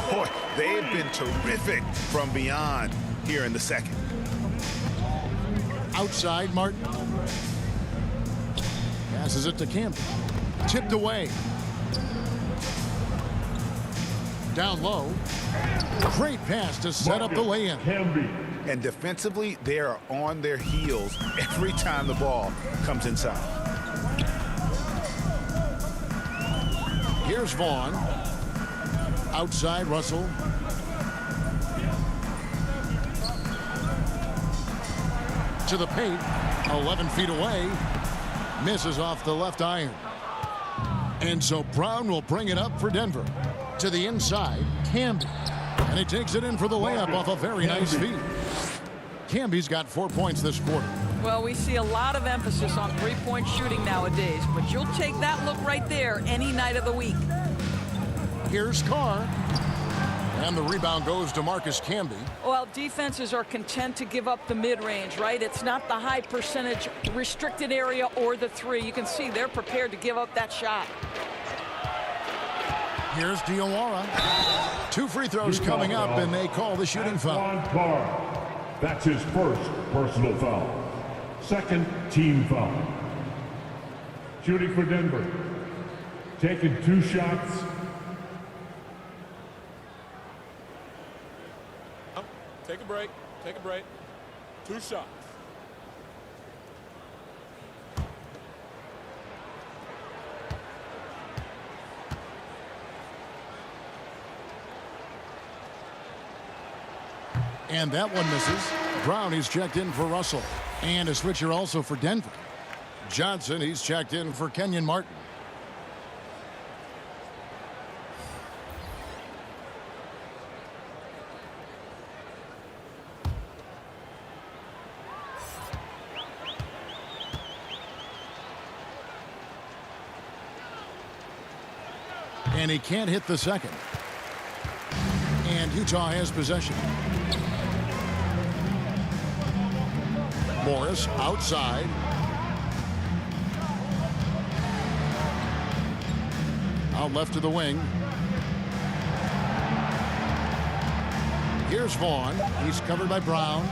Boy, they've been terrific from beyond here in the second. Outside, Martin. Passes it to Camby. Tipped away. Down low. Great pass to set up the lay-in. And defensively, they are on their heels every time the ball comes inside. Here's Vaughn. Outside, Russell. To the paint. 11 feet away. Misses off the left iron. And so Brown will bring it up for Denver. To the inside, Camby. And he takes it in for the layup off a very nice feed. Camby's got 4 points this quarter. Well, we see a lot of emphasis on three-point shooting nowadays, but you'll take that look right there any night of the week. Here's Carr. And the rebound goes to Marcus Camby. Well, defenses are content to give up the mid-range, right? It's not the high percentage restricted area or the three. You can see they're prepared to give up that shot. Here's Diawara. 2 free throws coming up, and they call the shooting foul. Carr. That's his first personal foul. Second team foul. Shooting for Denver. Taking 2 shots. Take a break. Take a break. 2 shots. And that one misses. Brown, he's checked in for Russell. And a switcher also for Denver. Johnson, he's checked in for Kenyon Martin. And he can't hit the second. And Utah has possession. Morris outside. Out left to the wing. Here's Vaughn. He's covered by Brown.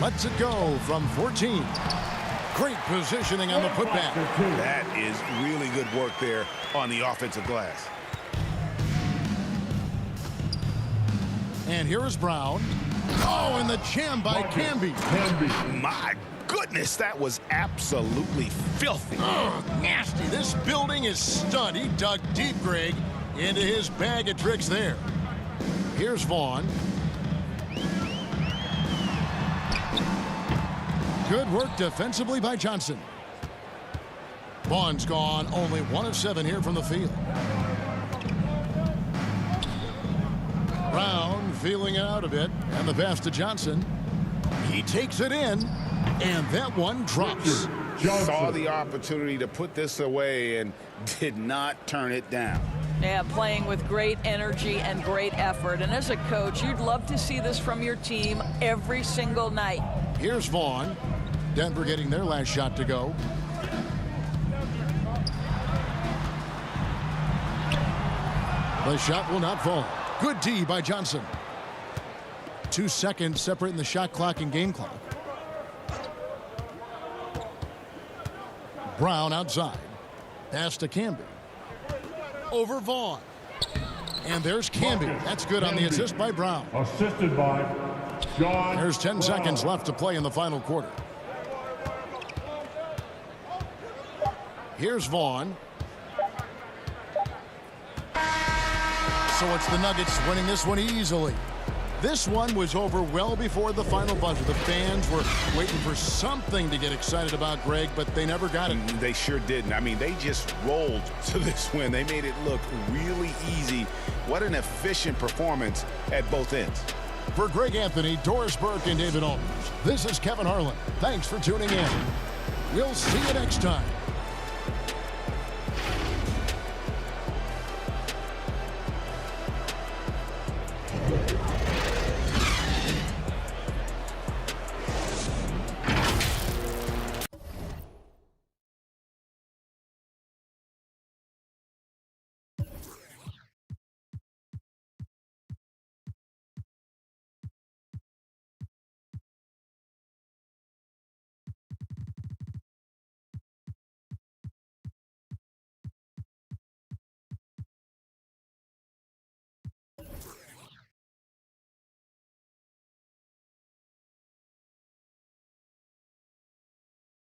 Lets it go from 14. Great positioning on the putback. That is really good work there on the offensive glass. And here is Brown. Oh, and the jam by Camby. My goodness, that was absolutely filthy. Oh, nasty. This building is stunned. He dug deep, Greg, into his bag of tricks there. Here's Vaughn. Good work defensively by Johnson. Vaughn's gone only 1 of 7 here from the field. Brown feeling it out a bit, and the pass to Johnson. He takes it in, and that one drops. Saw the opportunity to put this away and did not turn it down. Yeah, playing with great energy and great effort. And as a coach, you'd love to see this from your team every single night. Here's Vaughn. Denver getting their last shot to go. The shot will not fall. Good D by Johnson. 2 seconds separating the shot clock and game clock. Brown outside. Pass to Camby. Over Vaughn. And there's Camby. That's good on the assist by Brown. Assisted by John. There's 10 seconds left to play in the final quarter. Here's Vaughn. So it's the Nuggets winning this one easily. This one was over well before the final buzzer. The fans were waiting for something to get excited about, Greg, but they never got it. They sure didn't. I mean, they just rolled to this win. They made it look really easy. What an efficient performance at both ends. For Greg Anthony, Doris Burke, and David Aldridge, this is Kevin Harlan. Thanks for tuning in. We'll see you next time